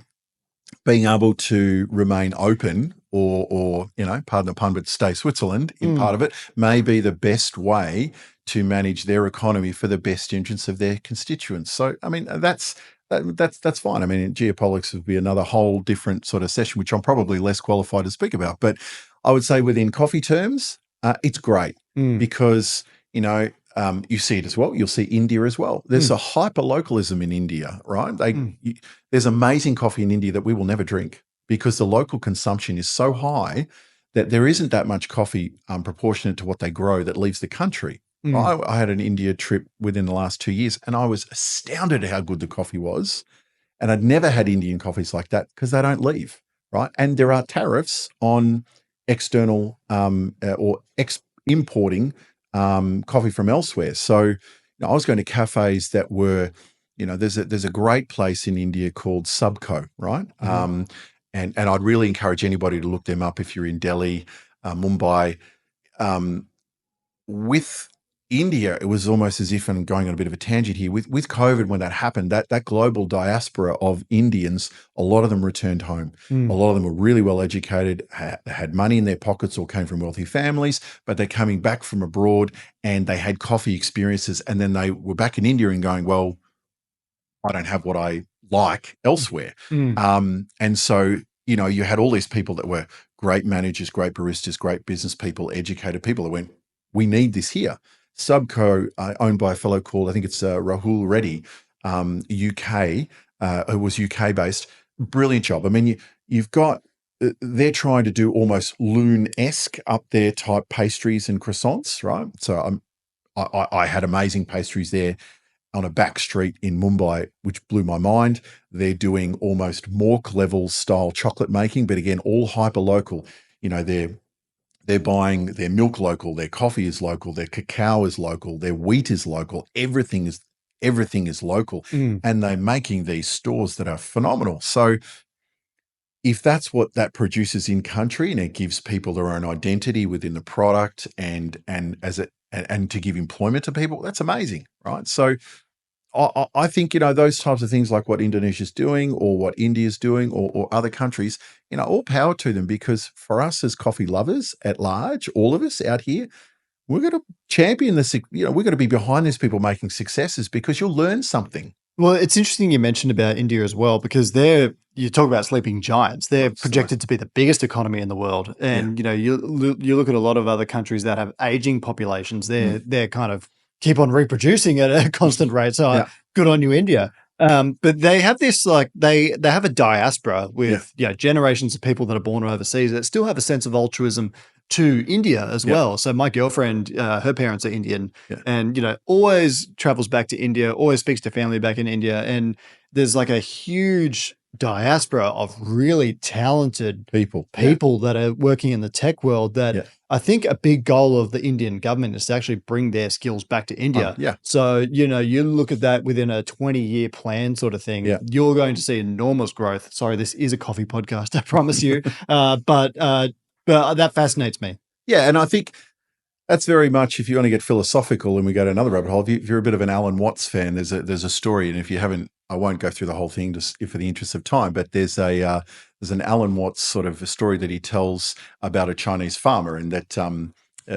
being able to remain open or pardon the pun, but stay Switzerland in part of it may be the best way to manage their economy for the best interests of their constituents. So, I mean, that's fine. I mean, geopolitics would be another whole different sort of session, which I'm probably less qualified to speak about. But I would say within coffee terms, it's great because, you see it as well. You'll see India as well. There's a hyper-localism in India, right? There's amazing coffee in India that we will never drink because the local consumption is so high that there isn't that much coffee proportionate to what they grow that leaves the country. I had an India trip within the last 2 years and I was astounded at how good the coffee was. And I'd never had Indian coffees like that because they don't leave, right? And there are tariffs on external or importing coffee from elsewhere. So I was going to cafes that were, there's a great place in India called Subco, right? And I'd really encourage anybody to look them up if you're in Delhi, Mumbai. With India, it was almost as if, and I'm going on a bit of a tangent here, with COVID, when that happened, that global diaspora of Indians, a lot of them returned home. A lot of them were really well educated, had money in their pockets or came from wealthy families, but they're coming back from abroad and they had coffee experiences. And then they were back in India and going, well, I don't have what I like elsewhere. And so, you had all these people that were great managers, great baristas, great business people, educated people that went, we need this here. Subco, owned by a fellow called, I think it's Rahul Reddy, UK, who was UK based. Brilliant job. I mean, you've got, they're trying to do almost loon-esque up there type pastries and croissants, right? So I had amazing pastries there on a back street in Mumbai, which blew my mind. They're doing almost Mork level style chocolate making, but again, all hyper local. They're buying their milk local, their coffee is local, their cacao is local, their wheat is local, everything is local. And they're making these stores that are phenomenal. So if that's what that produces in country and it gives people their own identity within the product and to give employment to people, that's amazing, right? So I think, those types of things like what Indonesia's doing or what India's doing or other countries, all power to them, because for us as coffee lovers at large, all of us out here, we're going to champion this, we're going to be behind these people making successes because you'll learn something. Well, it's interesting you mentioned about India as well, because you talk about sleeping giants. They're projected to be the biggest economy in the world. And, you look at a lot of other countries that have aging populations. They're kind of keep on reproducing at a constant rate. So good on you, India. But they have this they have a diaspora with generations of people that are born overseas that still have a sense of altruism to India as well. So my girlfriend, her parents are Indian, and always travels back to India, always speaks to family back in India, and there's like a huge diaspora of really talented people that are working in the tech world that I think a big goal of the Indian government is to actually bring their skills back to India. So, you look at that within a 20-year plan sort of thing, you're going to see enormous growth. Sorry, this is a coffee podcast, I promise you. But that fascinates me. Yeah, and I think that's very much, if you want to get philosophical and we go to another rabbit hole, if you're a bit of an Alan Watts fan, there's a story, and if you haven't, I won't go through the whole thing just for the interest of time, but there's an Alan Watts sort of a story that he tells about a Chinese farmer, and that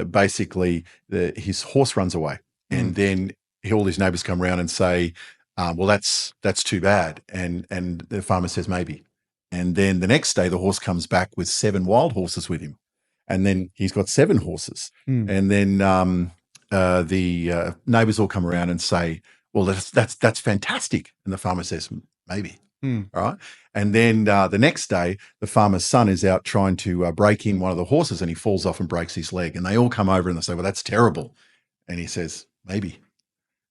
basically his horse runs away, and then all his neighbors come around and say, well, that's too bad, and the farmer says maybe, and then the next day the horse comes back with 7 wild horses with him. And then he's got 7 horses. And then the neighbors all come around and say, well, that's fantastic. And the farmer says, maybe. All right. And then the next day, the farmer's son is out trying to break in one of the horses, and he falls off and breaks his leg. And they all come over and they say, well, that's terrible. And he says, maybe.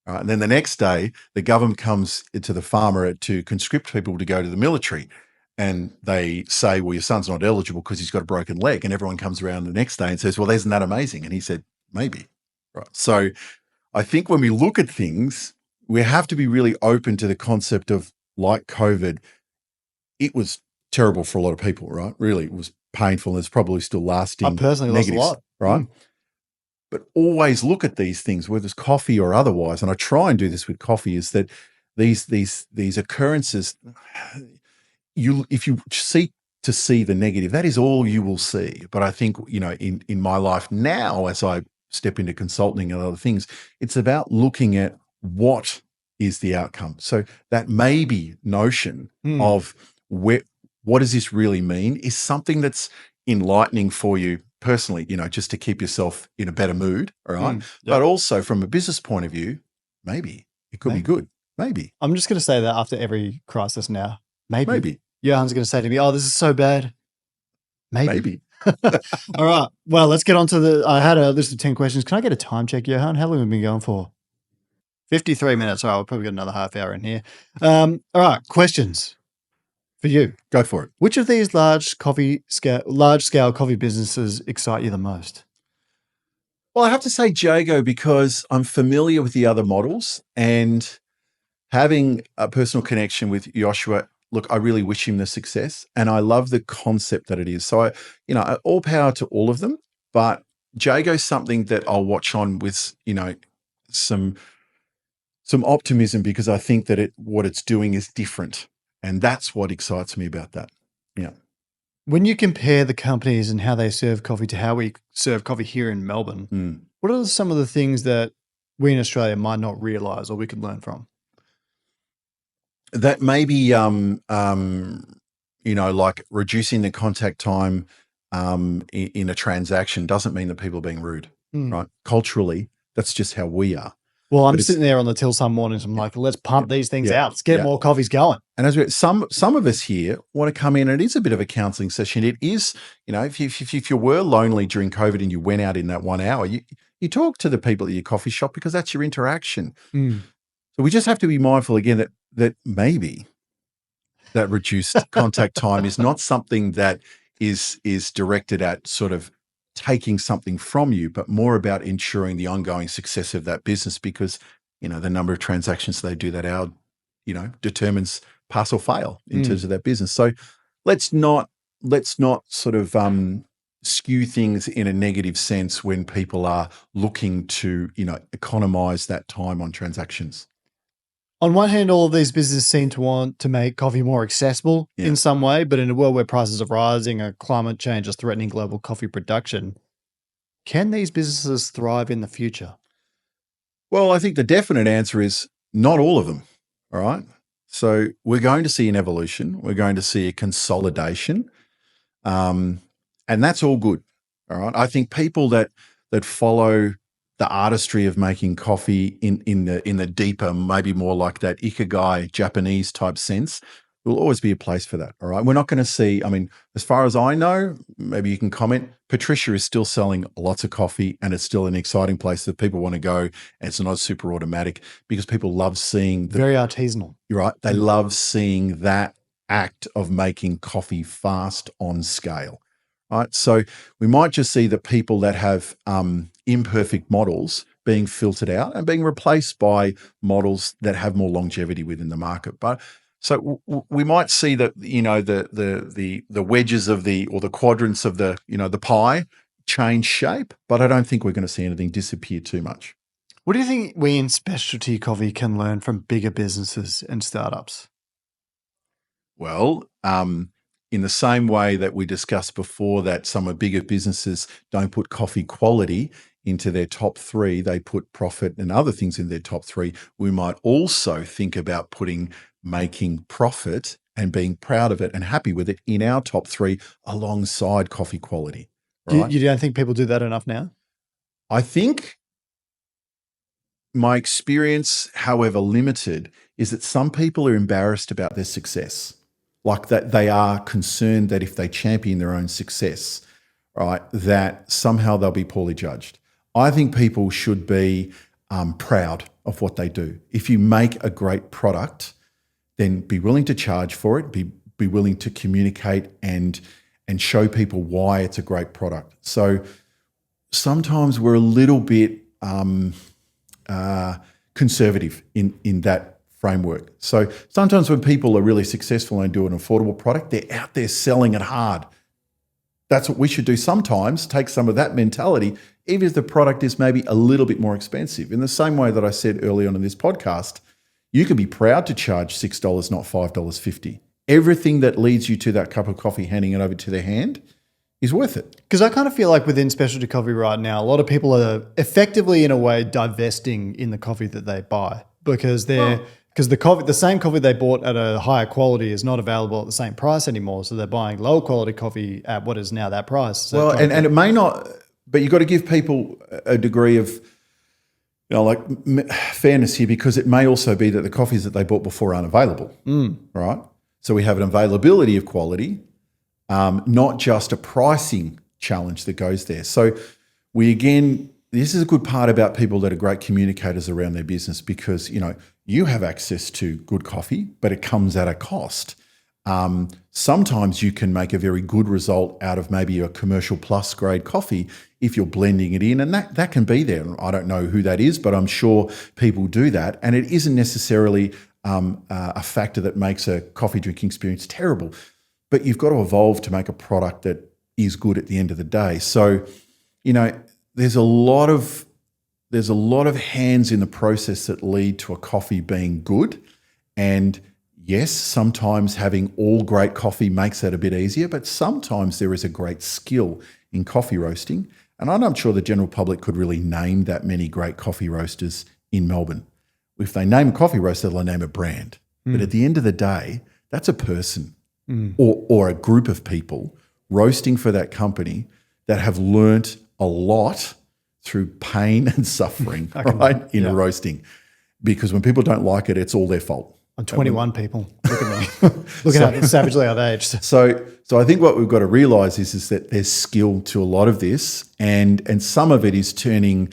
All right. And then the next day, the government comes to the farmer to conscript people to go to the military. And they say, well, your son's not eligible because he's got a broken leg. And everyone comes around the next day and says, well, isn't that amazing? And he said, maybe. Right. So I think when we look at things, we have to be really open to the concept of, like COVID, it was terrible for a lot of people, right? Really, it was painful, and it's probably still lasting. I personally lost a lot. Right? But always look at these things, whether it's coffee or otherwise, and I try and do this with coffee, is that these occurrences, if you seek to see the negative, that is all you will see. But I think, in my life now, as I step into consulting and other things, it's about looking at what is the outcome. So that maybe notion of what does this really mean is something that's enlightening for you personally, just to keep yourself in a better mood, all right? But also from a business point of view, maybe it could be good. Maybe. I'm just going to say that after every crisis now. Maybe. Johan's going to say to me, oh, this is so bad. Maybe. All right. Well, let's get on to I had a list of 10 questions. Can I get a time check, Johan? How long have we been going for? 53 minutes. All right, we'll probably get another half hour in here. All right. Questions for you. Go for it. Which of these large-scale coffee businesses excite you the most? Well, I have to say Jago, because I'm familiar with the other models, and having a personal connection with Joshua, look, I really wish him the success, and I love the concept that it is. So, all power to all of them, but Jago's something that I'll watch on with, some optimism, because I think that what it's doing is different, and that's what excites me about that. Yeah. When you compare the companies and how they serve coffee to how we serve coffee here in Melbourne, what are some of the things that we in Australia might not realize or we could learn from? That maybe, like reducing the contact time in a transaction doesn't mean that people are being rude, right? Culturally, that's just how we are. Well, I'm sitting there on the till some mornings. I'm like, let's pump these things out. Let's get more coffees going. And as some of us here want to come in, and it is a bit of a counselling session. It is, if you were lonely during COVID and you went out in that 1 hour, you talk to the people at your coffee shop, because that's your interaction. So we just have to be mindful again that maybe that reduced contact time is not something that is directed at sort of taking something from you, but more about ensuring the ongoing success of that business, because, the number of transactions they do that hour, determines pass or fail in terms of that business. So let's not sort of skew things in a negative sense when people are looking to, economize that time on transactions. On one hand, all of these businesses seem to want to make coffee more accessible in some way, but in a world where prices are rising and climate change is threatening global coffee production, can these businesses thrive in the future? Well, I think the definite answer is not all of them, all right? So we're going to see an evolution. We're going to see a consolidation, and that's all good, all right? I think people that follow the artistry of making coffee in the deeper, maybe more like that ikigai Japanese type sense, there will always be a place for that. All right. We're not going to see, I mean, as far as I know, maybe you can comment, Patricia is still selling lots of coffee and it's still an exciting place that people want to go. And it's not super automatic because people love seeing very artisanal. You're right. They love seeing that act of making coffee fast on scale. Right. So we might just see the people that have imperfect models being filtered out and being replaced by models that have more longevity within the market. But so we might see that, the wedges of or the quadrants of the pie change shape, but I don't think we're going to see anything disappear too much. What do you think we in specialty coffee can learn from bigger businesses and startups? Well, in the same way that we discussed before that some of bigger businesses don't put coffee quality into their top 3, they put profit and other things in their top 3. We might also think about making profit and being proud of it and happy with it in our top 3 alongside coffee quality. Right? You don't think people do that enough now? I think my experience, however limited, is that some people are embarrassed about their success. Like that they are concerned that if they champion their own success, right, that somehow they'll be poorly judged. I think people should be proud of what they do. If you make a great product, then be willing to charge for it, be willing to communicate and show people why it's a great product. So sometimes we're a little bit conservative in that framework. So sometimes when people are really successful and do an affordable product, they're out there selling it hard. That's what we should do sometimes, take some of that mentality, even if the product is maybe a little bit more expensive. In the same way that I said early on in this podcast, you can be proud to charge $6, not $5.50. Everything that leads you to that cup of coffee, handing it over to their hand, is worth it. Because I kind of feel like within specialty coffee right now, a lot of people are effectively, in a way, divesting in the coffee that they buy because the same coffee they bought at a higher quality is not available at the same price anymore. So they're buying low quality coffee at what is now that price. So well, and it may not, but you've got to give people a degree of, fairness here, because it may also be that the coffees that they bought before aren't available, right? So we have an availability of quality, not just a pricing challenge that goes there. So this is a good part about people that are great communicators around their business because, you have access to good coffee, but it comes at a cost. Sometimes you can make a very good result out of maybe a commercial plus grade coffee if you're blending it in, and that can be there. I don't know who that is, but I'm sure people do that, and it isn't necessarily a factor that makes a coffee drinking experience terrible. But you've got to evolve to make a product that is good at the end of the day. So, there's a lot of hands in the process that lead to a coffee being good. And yes, sometimes having all great coffee makes that a bit easier, but sometimes there is a great skill in coffee roasting. And I'm not sure the general public could really name that many great coffee roasters in Melbourne. If they name a coffee roaster, they'll name a brand. But at the end of the day, that's a person or a group of people roasting for that company that have learnt a lot through pain and suffering, in roasting. Because when people don't like it, it's all their fault. I'm 21 people. Look at me. Look at how savagely I've aged. So I think what we've got to realise is that there's skill to a lot of this, and some of it is turning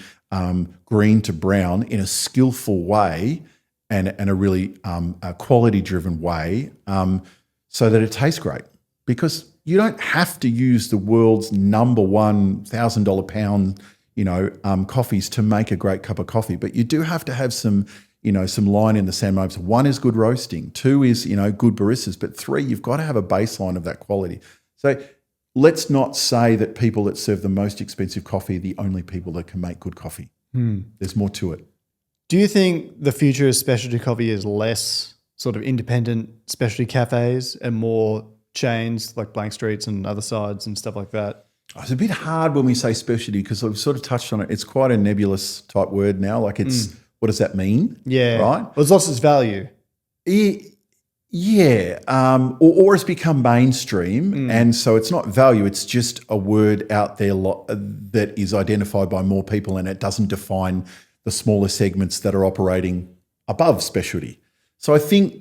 green to brown in a skillful way and a really quality-driven way, so that it tastes great. Because you don't have to use the world's number one $1,000 pound, coffees to make a great cup of coffee, but you do have to have some line in the sand moments. 1 is good roasting, 2 is, good baristas, but 3, you've got to have a baseline of that quality. So let's not say that people that serve the most expensive coffee are the only people that can make good coffee. There's more to it. Do you think the future of specialty coffee is less sort of independent specialty cafes and more chains like Blank Streets and Other Sides and stuff like that? It's a bit hard when we say specialty because I've sort of touched on it. It's quite a nebulous type word now. Like it's, what does that mean? Yeah. Right? Well, it's lost its value. Yeah, or it's become mainstream, and so it's not value. It's just a word out there that is identified by more people, and it doesn't define the smaller segments that are operating above specialty. So I think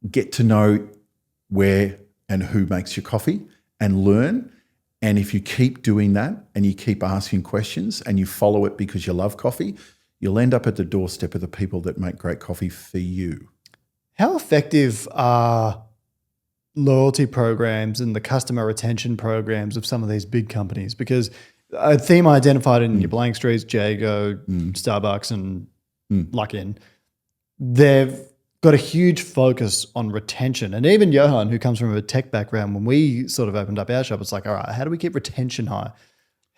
get to know where and who makes your coffee and learn. And if you keep doing that and you keep asking questions and you follow it because you love coffee, you'll end up at the doorstep of the people that make great coffee for you. How effective are loyalty programs and the customer retention programs of some of these big companies? Because a theme I identified in your Blank Streets, Jago, Starbucks, and Luckin, they've got a huge focus on retention. And even Johan, who comes from a tech background, when we sort of opened up our shop, it's like, all right, how do we keep retention high?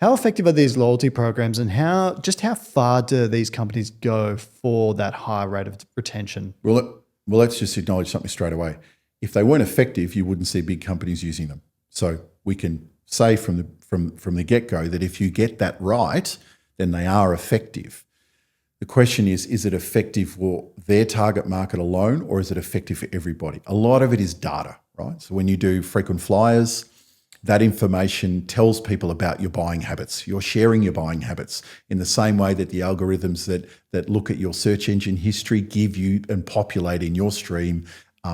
How effective are these loyalty programs, and how far do these companies go for that high rate of retention? Well, let's just acknowledge something straight away. If they weren't effective, you wouldn't see big companies using them. So we can say from the get-go that if you get that right, then they are effective. The question is it effective for their target market alone, or is it effective for everybody? A lot of it is data, right? So when you do frequent flyers, that information tells people about your buying habits. You're sharing your buying habits in the same way that the algorithms that look at your search engine history give you and populate in your stream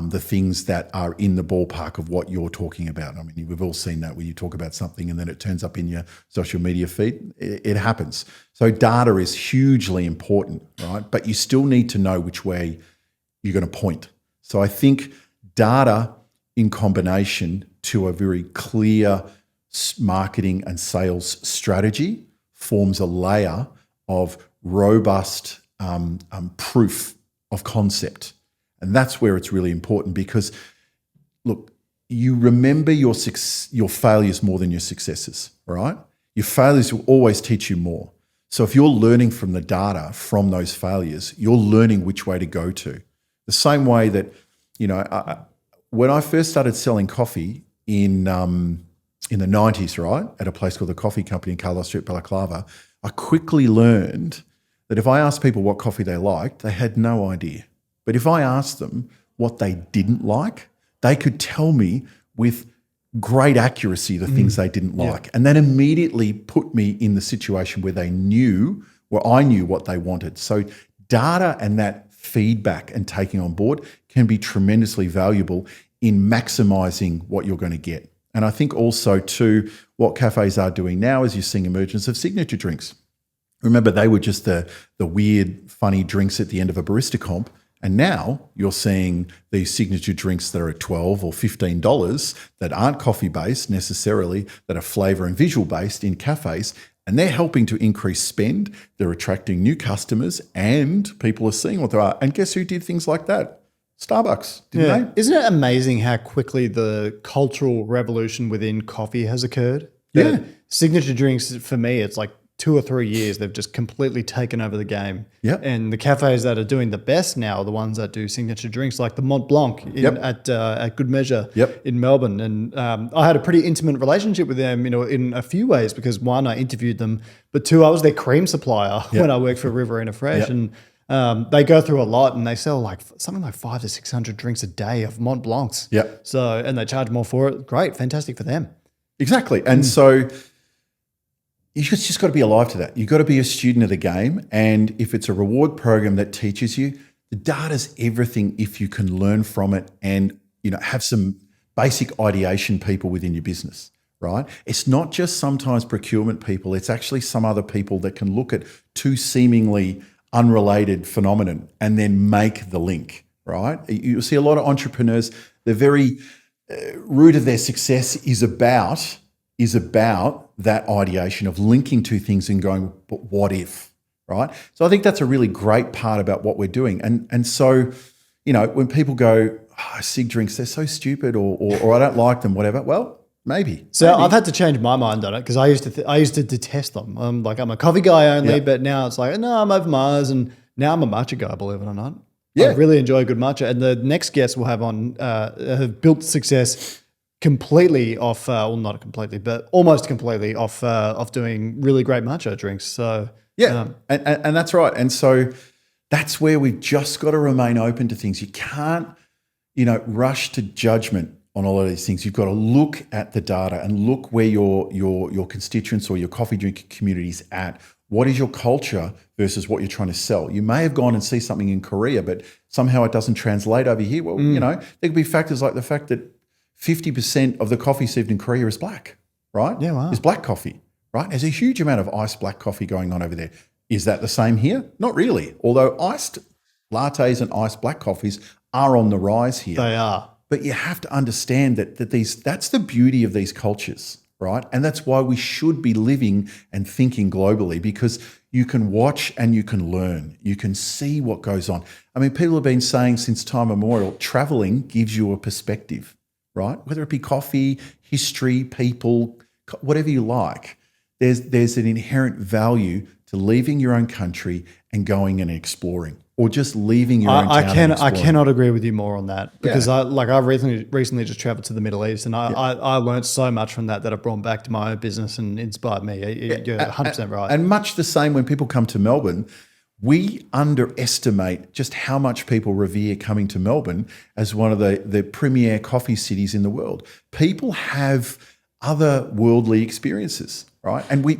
the things that are in the ballpark of what you're talking about. I mean, we've all seen that when you talk about something and then it turns up in your social media feed. It happens. So data is hugely important, right? But you still need to know which way you're going to point. So I think data in combination to a very clear marketing and sales strategy forms a layer of robust proof of concept. And that's where it's really important because, look, you remember your failures more than your successes, right? Your failures will always teach you more. So if you're learning from the data from those failures, you're learning which way to go to. The same way that, when I first started selling coffee in the 90s, right, at a place called the Coffee Company in Carlos Street, Balaclava, I quickly learned that if I asked people what coffee they liked, they had no idea. But if I asked them what they didn't like, they could tell me with great accuracy the things they didn't like. And that immediately put me in the situation where I knew what they wanted. So data and that feedback and taking on board can be tremendously valuable in maximizing what you're going to get. And I think also too, what cafes are doing now is you're seeing emergence of signature drinks. Remember, they were just the weird, funny drinks at the end of a barista comp. And now you're seeing these signature drinks that are at $12 or $15 that aren't coffee-based necessarily, that are flavour and visual-based in cafes, and they're helping to increase spend. They're attracting new customers and people are seeing what they are. And guess who did things like that? Starbucks, didn't they? Isn't it amazing how quickly the cultural revolution within coffee has occurred? Yeah. Signature drinks, for me, it's like 2 or 3 years, they've just completely taken over the game. Yep. And the cafes that are doing the best now are the ones that do signature drinks, like the Mont Blanc at Good Measure in Melbourne. And I had a pretty intimate relationship with them, in a few ways, because one, I interviewed them, but two, I was their cream supplier when I worked for Riverina Fresh. And they go through a lot, and they sell like something like 500 to 600 drinks a day of Mont Blancs. Yep. So, and they charge more for it. Great, fantastic for them. Exactly. And so you just got to be alive to that. You've got to be a student of the game. And if it's a reward program that teaches you, the data's everything if you can learn from it and, have some basic ideation people within your business, right? It's not just sometimes procurement people. It's actually some other people that can look at two seemingly unrelated phenomenon and then make the link, right? You see a lot of entrepreneurs, the very root of their success is about that ideation of linking two things and going, but what if, right? So I think that's a really great part about what we're doing. And so, when people go, cig drinks, they're so stupid or I don't like them, whatever, well, maybe. So I've had to change my mind on it because I used to detest them. I'm a coffee guy only, but now it's like, no, I'm over Mars, and now I'm a matcha guy, believe it or not. Yeah. I really enjoy good matcha. And the next guest we'll have on have built success completely off, not completely, but almost completely off doing really great matcha drinks. So and that's right. And so That's where we've just got to remain open to things. You can't, rush to judgment on all of these things. You've got to look at the data and look where your constituents or your coffee drinking community is at. What is your culture versus what you're trying to sell? You may have gone and see something in Korea, but somehow it doesn't translate over here. Well, there could be factors like the fact that 50% of the coffee served in Korea is black, right? Yeah, wow. Is black coffee, right? There's a huge amount of iced black coffee going on over there. Is that the same here? Not really. Although iced lattes and iced black coffees are on the rise here. They are. But you have to understand that's the beauty of these cultures, right? And that's why we should be living and thinking globally, because you can watch and you can learn. You can see what goes on. I mean, people have been saying since time immemorial, traveling gives you a perspective, right? Whether it be coffee, history, people, whatever you like. There's an inherent value to leaving your own country and going and exploring, or just leaving your own town. I cannot agree with you more on that, because I recently just traveled to the Middle East, and I learned so much from that I've brought back to my own business and inspired me. You're 100% right. And much the same when people come to Melbourne, we underestimate just how much people revere coming to Melbourne as one of the premier coffee cities in the world. People have other worldly experiences, right? And we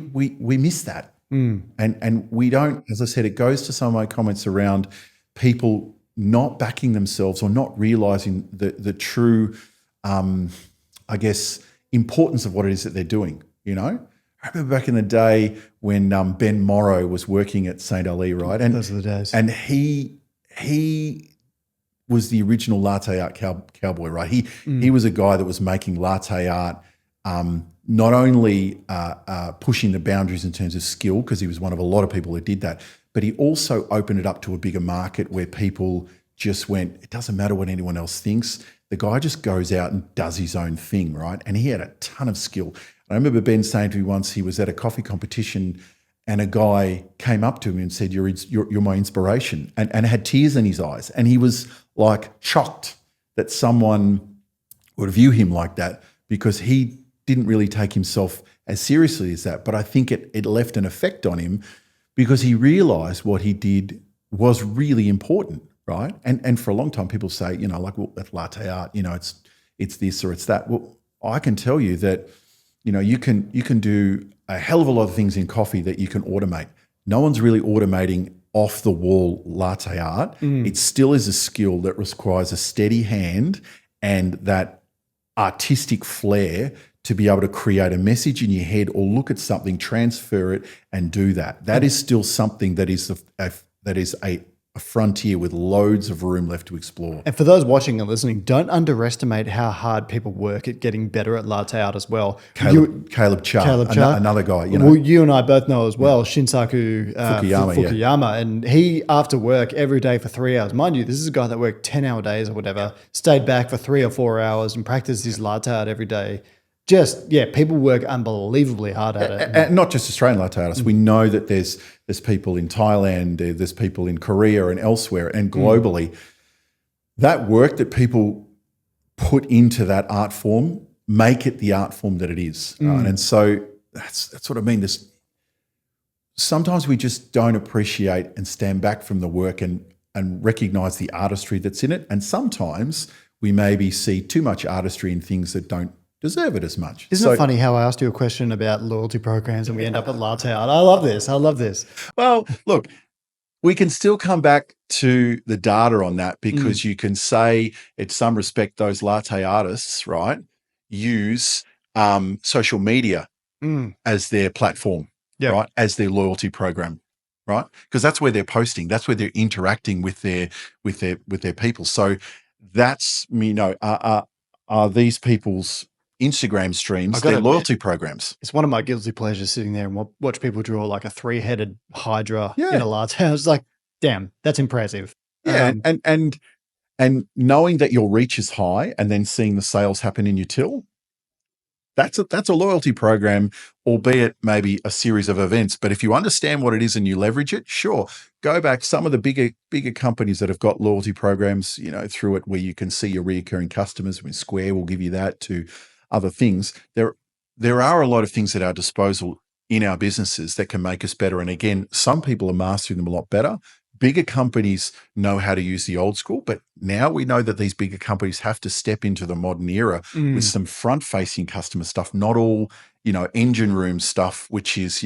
miss that. And we don't, as I said, it goes to some of my comments around people not backing themselves or not realizing the true, importance of what it is that they're doing, I remember back in the day when Ben Morrow was working at St. Ali, right? And those are the days. And he was the original latte art cowboy, right? He was a guy that was making latte art, not only pushing the boundaries in terms of skill, because he was one of a lot of people that did that, but he also opened it up to a bigger market where people just went, it doesn't matter what anyone else thinks. The guy just goes out and does his own thing, right? And he had a ton of skill. I remember Ben saying to me once, he was at a coffee competition and a guy came up to him and said, you're my inspiration, and had tears in his eyes. And he was like shocked that someone would view him like that, because he didn't really take himself as seriously as that. But I think it left an effect on him, because he realized what he did was really important, right? And for a long time, people say, well, that's latte art, it's this or it's that. Well, I can tell you that, you can do a hell of a lot of things in coffee that you can automate. No one's really automating off the wall latte art. It still is a skill that requires a steady hand and that artistic flair to be able to create a message in your head or look at something, transfer it, and do that. That is still something that is a frontier with loads of room left to explore. And for those watching and listening, don't underestimate how hard people work at getting better at latte art as well. Caleb Cha, another guy. Well, you and I both know as well, Shinsaku Fukuyama, and he, after work every day for 3 hours, mind you, this is a guy that worked 10-hour days or whatever, stayed back for 3 or 4 hours and practiced his latte art every day. People work unbelievably hard at it. And not just Australian latte artists. We know that there's people in Thailand, there's people in Korea and elsewhere and globally. That work that people put into that art form make it the art form that it is. Right? And so that's what I mean. Sometimes we just don't appreciate and stand back from the work and recognize the artistry that's in it. And sometimes we maybe see too much artistry in things that don't deserve it as much. Isn't it funny how I asked you a question about loyalty programs and we end up at latte art? I love this. Well, look, we can still come back to the data on that, because you can say, in some respect, those latte artists, right, use social media as their platform, right, as their loyalty program, right? Because that's where they're posting, that's where they're interacting with their people. So that's, are these people's Instagram streams, their loyalty programs. It's one of my guilty pleasures sitting there and watch people draw like a 3-headed hydra in a latte. I was like, damn, that's impressive. Yeah, and knowing that your reach is high and then seeing the sales happen in your till, that's a loyalty program, albeit maybe a series of events. But if you understand what it is and you leverage it, sure, go back. Some of the bigger companies that have got loyalty programs, through it, where you can see your reoccurring customers. I mean, Square will give you that, to other things. There are a lot of things at our disposal in our businesses that can make us better. And again, some people are mastering them a lot better. bigger companies know how to use the old school, but now we know that these bigger companies have to step into the modern era with some front-facing customer stuff, not all, engine room stuff, which is,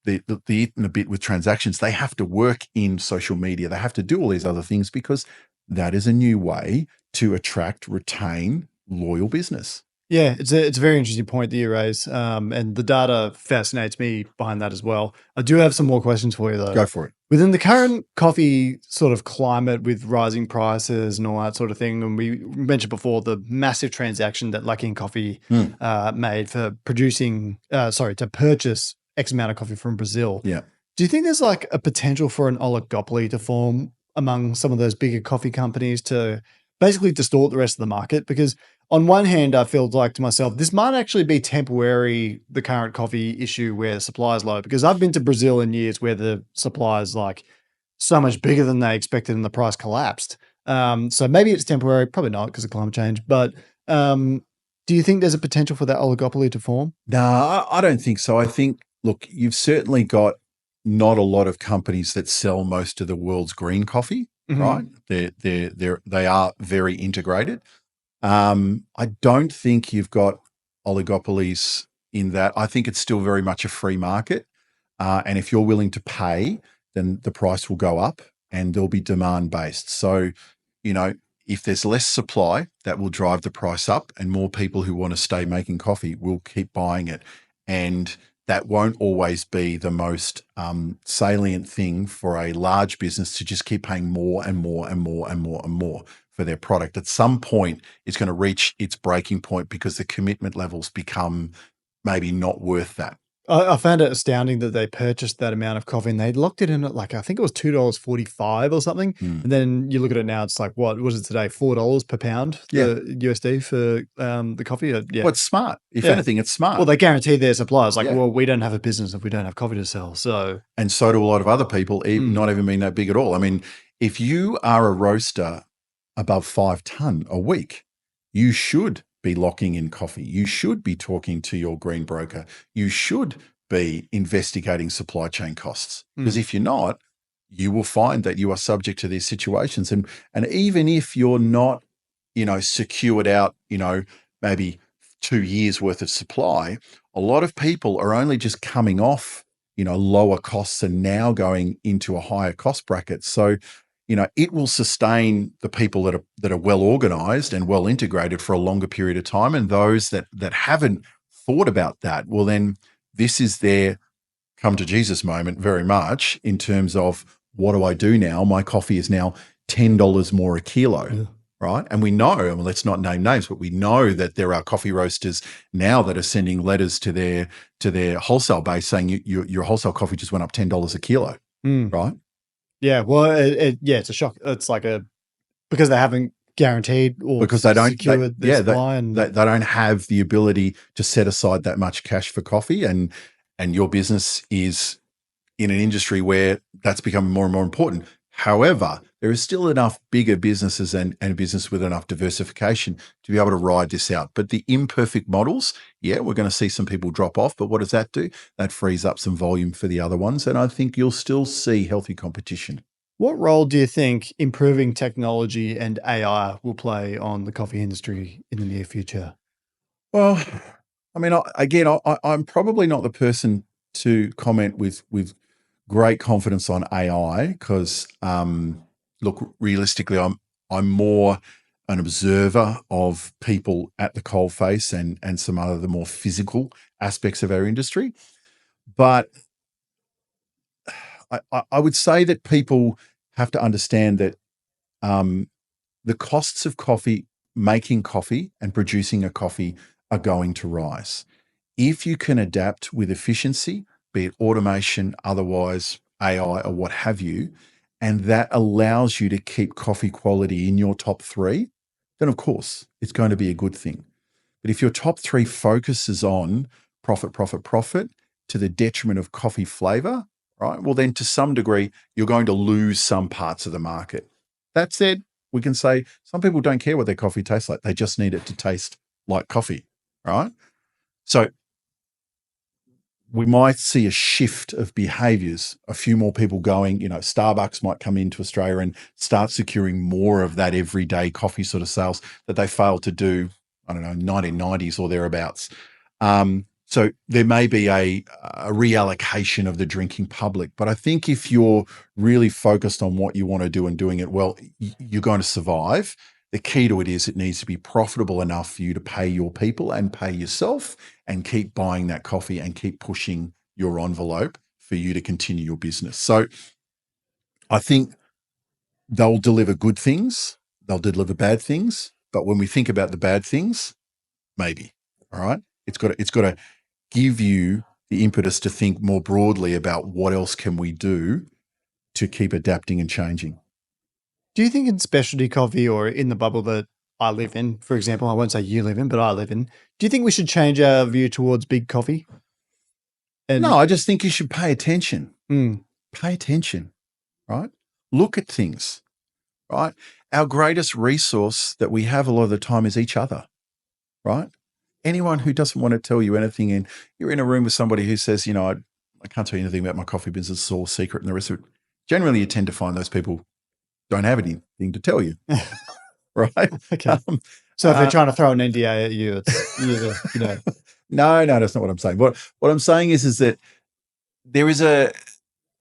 the eating a bit with transactions. They have to work in social media. They have to do all these other things because that is a new way to attract, retain loyal business. Yeah, it's a very interesting point that you raise, and the data fascinates me behind that as well. I do have some more questions for you though. Go for it. Within the current coffee sort of climate with rising prices and all that sort of thing, and we mentioned before the massive transaction that Luckin Coffee made for to purchase X amount of coffee from Brazil. Yeah. Do you think there's like a potential for an oligopoly to form among some of those bigger coffee companies to basically distort the rest of the market? Because on one hand, I feel like to myself, this might actually be temporary, the current coffee issue where the supply is low, because I've been to Brazil in years where the supply is like so much bigger than they expected and the price collapsed. So maybe it's temporary, probably not because of climate change, but do you think there's a potential for that oligopoly to form? No, I don't think so. I think, look, you've certainly got not a lot of companies that sell most of the world's green coffee, right? They are very integrated. I don't think you've got oligopolies in that. I think it's still very much a free market. And if you're willing to pay, then the price will go up and there'll be demand based. So, if there's less supply, that will drive the price up and more people who want to stay making coffee will keep buying it. And that won't always be the most salient thing for a large business to just keep paying more and more and more and more and more for their product. At some point, it's going to reach its breaking point because the commitment levels become maybe not worth that. I found it astounding that they purchased that amount of coffee and they locked it in at like, I think it was $2.45 or something. And then you look at it now, it's like, what was it today? $4 per pound, the USD for the coffee? Well, it's smart. If anything, it's smart. Well, they guarantee their suppliers. Like, well, we don't have a business if we don't have coffee to sell. And so do a lot of other people, not even being that big at all. I mean, if you are a roaster above 5 ton a week, you should be locking in coffee. You should be talking to your green broker. You should be investigating supply chain costs. Because if you're not, you will find that you are subject to these situations. And even if you're not, secured out, maybe 2 years worth of supply, a lot of people are only just coming off, lower costs and now going into a higher cost bracket. So, it will sustain the people that are well organized and well integrated for a longer period of time. And those that haven't thought about that, well, then this is their come to Jesus moment very much in terms of what do I do now? My coffee is now $10 more a kilo, right? And we know, let's not name names, but we know that there are coffee roasters now that are sending letters to their wholesale base saying your wholesale coffee just went up $10 a kilo, right? Yeah, well, it's a shock. It's like because they haven't guaranteed or because they don't secured their supply, they don't have the ability to set aside that much cash for coffee, and your business is in an industry where that's becoming more and more important. However, there is still enough bigger businesses and business with enough diversification to be able to ride this out. But the imperfect models, we're going to see some people drop off. But what does that do? That frees up some volume for the other ones. And I think you'll still see healthy competition. What role do you think improving technology and AI will play on the coffee industry in the near future? Well, I mean, I'm probably not the person to comment with great confidence on AI because, look, realistically, I'm more an observer of people at the coalface and some other the more physical aspects of our industry. But I would say that people have to understand that the costs of coffee, making coffee and producing a coffee are going to rise. If you can adapt with efficiency, be it automation, otherwise AI or what have you, and that allows you to keep coffee quality in your top 3, then of course it's going to be a good thing. But if your top 3 focuses on profit to the detriment of coffee flavor, right? Well, then to some degree, you're going to lose some parts of the market. That said, we can say some people don't care what their coffee tastes like. They just need it to taste like coffee, right? So we might see a shift of behaviors, a few more people going, Starbucks might come into Australia and start securing more of that everyday coffee sort of sales that they failed to do, I don't know, 1990s or thereabouts. So there may be a reallocation of the drinking public. But I think if you're really focused on what you want to do and doing it well, you're going to survive. The key to it is it needs to be profitable enough for you to pay your people and pay yourself and keep buying that coffee and keep pushing your envelope for you to continue your business. So I think they'll deliver good things. They'll deliver bad things. But when we think about the bad things, maybe, all right? It's got to give you the impetus to think more broadly about what else can we do to keep adapting and changing. Do you think in specialty coffee or in the bubble that I live in, for example, I won't say you live in, but I live in, do you think we should change our view towards big coffee? No, I just think you should pay attention. Pay attention, right? Look at things, right? Our greatest resource that we have a lot of the time is each other, right? Anyone who doesn't want to tell you anything, and you're in a room with somebody who says, I can't tell you anything about my coffee business, it's all secret and the rest of it. Generally, you tend to find those people don't have anything to tell you, right? Okay. So if they're trying to throw an NDA at you, it's No, that's not what I'm saying. What I'm saying is that there is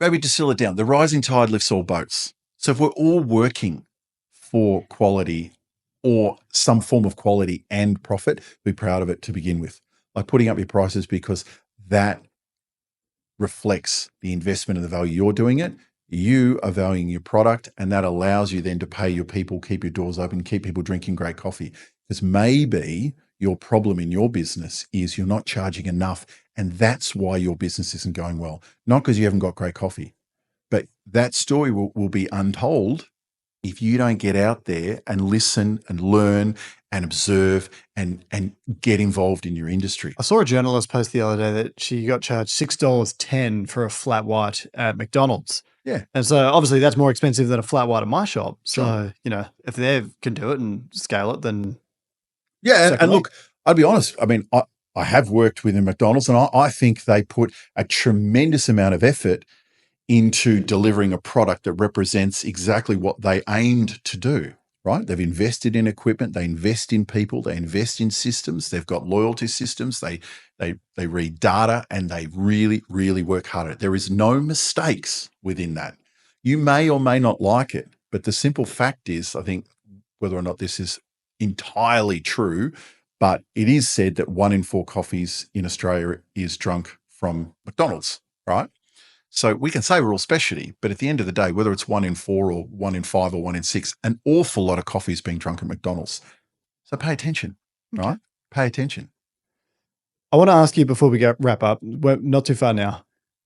maybe to distill it down, the rising tide lifts all boats. So if we're all working for quality or some form of quality and profit, be proud of it to begin with. Like putting up your prices because that reflects the investment and the value you're doing it. You are valuing your product, and that allows you then to pay your people, keep your doors open, keep people drinking great coffee. Because maybe your problem in your business is you're not charging enough, and that's why your business isn't going well. Not because you haven't got great coffee, but that story will be untold if you don't get out there and listen and learn and observe and get involved in your industry. I saw a journalist post the other day that she got charged $6.10 for a flat white at McDonald's. Yeah. And so obviously that's more expensive than a flat white at my shop. So, Sure. If they can do it and scale it, then yeah. And look, I'll be honest. I mean, I have worked within McDonald's, and I think they put a tremendous amount of effort into delivering a product that represents exactly what they aimed to do, right? They've invested in equipment, they invest in people, they invest in systems, they've got loyalty systems, they read data, and they really, really work hard at it. There is no mistakes within that. You may or may not like it, but the simple fact is, I think, whether or not this is entirely true, but it is said that 1 in 4 coffees in Australia is drunk from McDonald's, right? So we can say we're all specialty, but at the end of the day, whether it's 1 in 4 or 1 in 5 or 1 in 6, an awful lot of coffee is being drunk at McDonald's. So pay attention, right? Pay attention. I want to ask you before we wrap up, we're not too far now.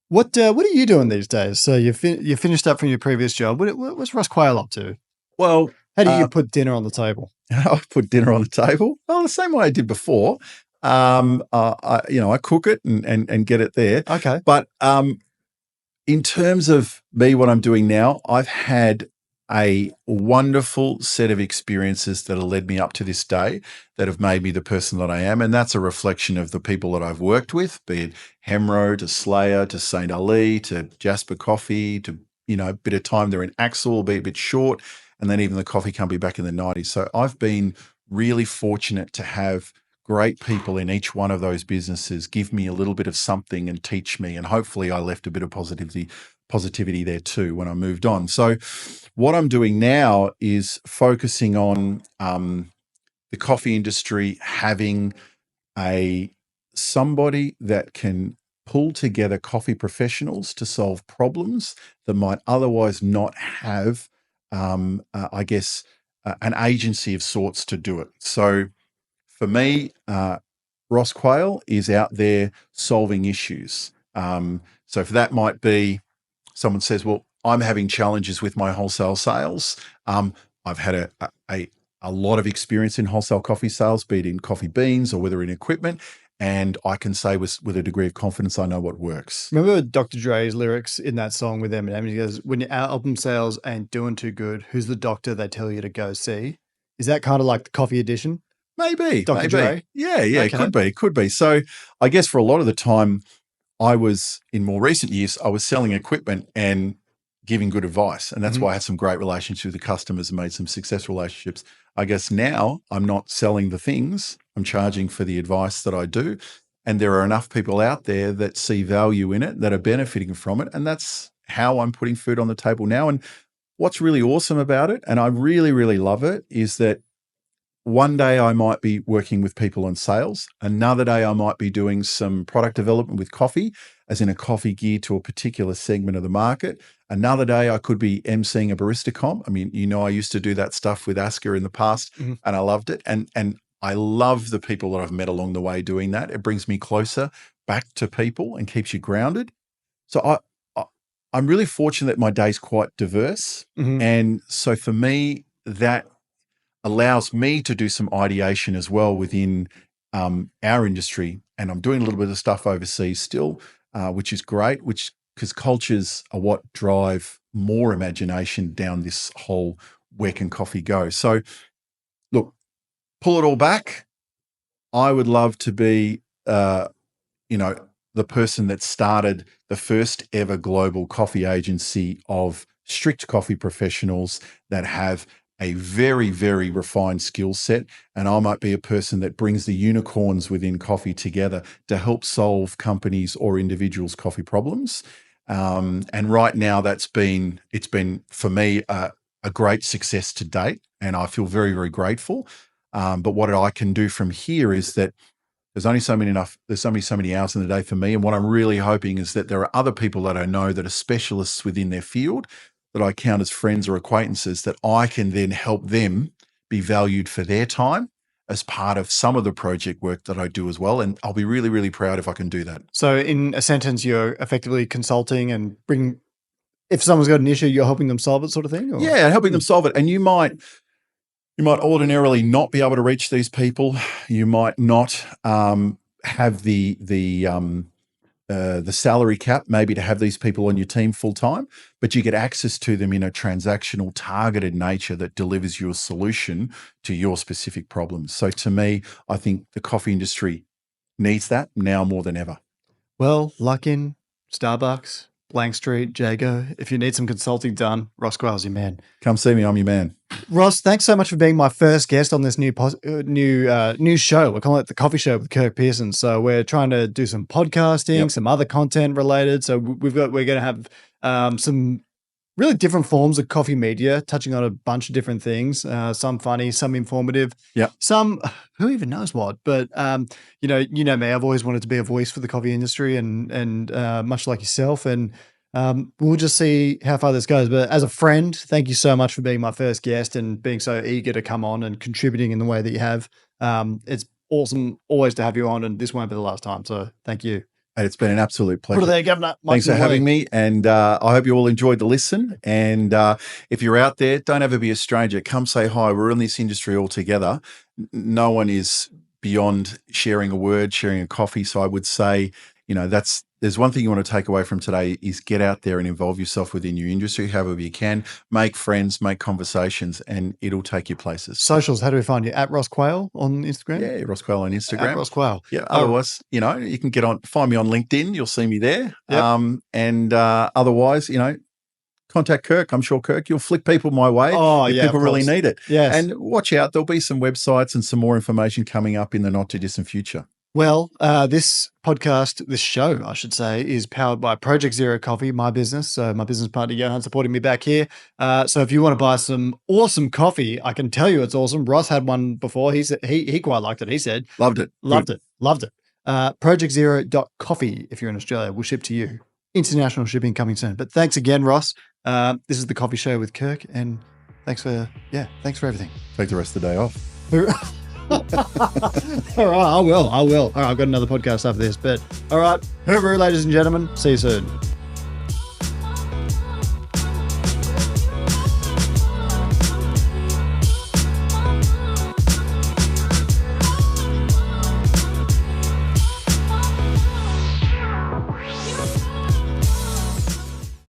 What are you doing these days? So you finished up from your previous job. What's Ross Quail up to? Well, how do you put dinner on the table? I put dinner on the table. Well, the same way I did before. I cook it and get it there. Okay. But in terms of me, what I'm doing now, I've had a wonderful set of experiences that have led me up to this day that have made me the person that I am. And that's a reflection of the people that I've worked with, be it Hemro to Slayer to St. Ali to Jasper Coffee to, a bit of time there in Axel, be a bit short, and then even the coffee company back in the 90s. So I've been really fortunate to have great people in each one of those businesses give me a little bit of something and teach me. And hopefully I left a bit of positivity there too when I moved on. So what I'm doing now is focusing on the coffee industry having somebody that can pull together coffee professionals to solve problems that might otherwise not have, an agency of sorts to do it. So for me, Ross Quail is out there solving issues. So if that might be someone says, well, I'm having challenges with my wholesale sales. I've had a lot of experience in wholesale coffee sales, be it in coffee beans or whether in equipment. And I can say with a degree of confidence, I know what works. Remember Dr. Dre's lyrics in that song with Eminem? He goes, when your album sales ain't doing too good, who's the doctor they tell you to go see? Is that kind of like the coffee edition? Maybe. Dr. Dre? Yeah, okay. It could be. So I guess for a lot of the time, in more recent years, I was selling equipment and giving good advice. And that's why I had some great relationships with the customers and made some successful relationships. I guess now I'm not selling the things, I'm charging for the advice that I do. And there are enough people out there that see value in it, that are benefiting from it. And that's how I'm putting food on the table now. And what's really awesome about it, and I really, really love it, is that one day I might be working with people on sales. Another day I might be doing some product development with coffee, as in a coffee geared to a particular segment of the market. Another day I could be emceeing a barista comp. I mean, I used to do that stuff with Asker in the past, and I loved it. And I love the people that I've met along the way doing that. It brings me closer back to people and keeps you grounded. So I'm really fortunate that my day's quite diverse. And so for me, that allows me to do some ideation as well within our industry. And I'm doing a little bit of stuff overseas still, which is great, because cultures are what drive more imagination down this whole where can coffee go. So look, pull it all back. I would love to be, the person that started the first ever global coffee agency of strict coffee professionals that have a very, very refined skill set. And I might be a person that brings the unicorns within coffee together to help solve companies or individuals' coffee problems. And right now it's been for me a great success to date. And I feel very, very grateful. But what I can do from here is that there's only so many hours in the day for me. And what I'm really hoping is that there are other people that I know that are specialists within their field that I count as friends or acquaintances, that I can then help them be valued for their time as part of some of the project work that I do as well. And I'll be really, really proud if I can do that. So in a sentence, you're effectively consulting and if someone's got an issue, you're helping them solve it, sort of thing? Or? Yeah, helping them solve it. And you might ordinarily not be able to reach these people. You might not have the salary cap maybe to have these people on your team full time, but you get access to them in a transactional, targeted nature that delivers you a solution to your specific problems. So to me, I think the coffee industry needs that now more than ever. Well, Luckin, Starbucks, Blank Street, Jago, if you need some consulting done, Ross Quail's your man. Come see me, I'm your man. Ross, thanks so much for being my first guest on this new show. We're calling it the Coffee Show with Kirk Pearson. So we're trying to do some podcasting, some other content related. So we're going to have some really different forms of coffee media, touching on a bunch of different things. Some funny, some informative, some who even knows what. But you know me, I've always wanted to be a voice for the coffee industry, and much like yourself. And we'll just see how far this goes. But as a friend, thank you so much for being my first guest and being so eager to come on and contributing in the way that you have. It's awesome always to have you on, and this won't be the last time. So thank you. It's been an absolute pleasure. Put it there, Governor. Thanks for having me. And I hope you all enjoyed the listen. And if you're out there, don't ever be a stranger. Come say hi. We're in this industry all together. No one is beyond sharing a word, sharing a coffee. So I would say, there's one thing you want to take away from today is get out there and involve yourself within your industry, however you can. Make friends, make conversations, and it'll take you places. Socials, how do we find you? At Ross Quail on Instagram? Yeah, Ross Quail on Instagram. At Ross Quail. Yeah, otherwise, you can find me on LinkedIn. You'll see me there. Yep. Otherwise, contact Kirk. I'm sure, Kirk, you'll flick people my way if people really need it. Yes. And watch out. There'll be some websites and some more information coming up in the not too distant future. Well, this show, I should say, is powered by Project Zero Coffee, my business. So my business partner, Johan, supporting me back here. So if you want to buy some awesome coffee, I can tell you it's awesome. Ross had one before. He said he quite liked it. He said. Loved it. Projectzero.coffee, if you're in Australia, will ship to you. International shipping coming soon. But thanks again, Ross. This is the Coffee Show with Kirk. And thanks for everything. Take the rest of the day off. All right, I will. All right, I've got another podcast after this, but all right, hooroo, ladies and gentlemen. See you soon.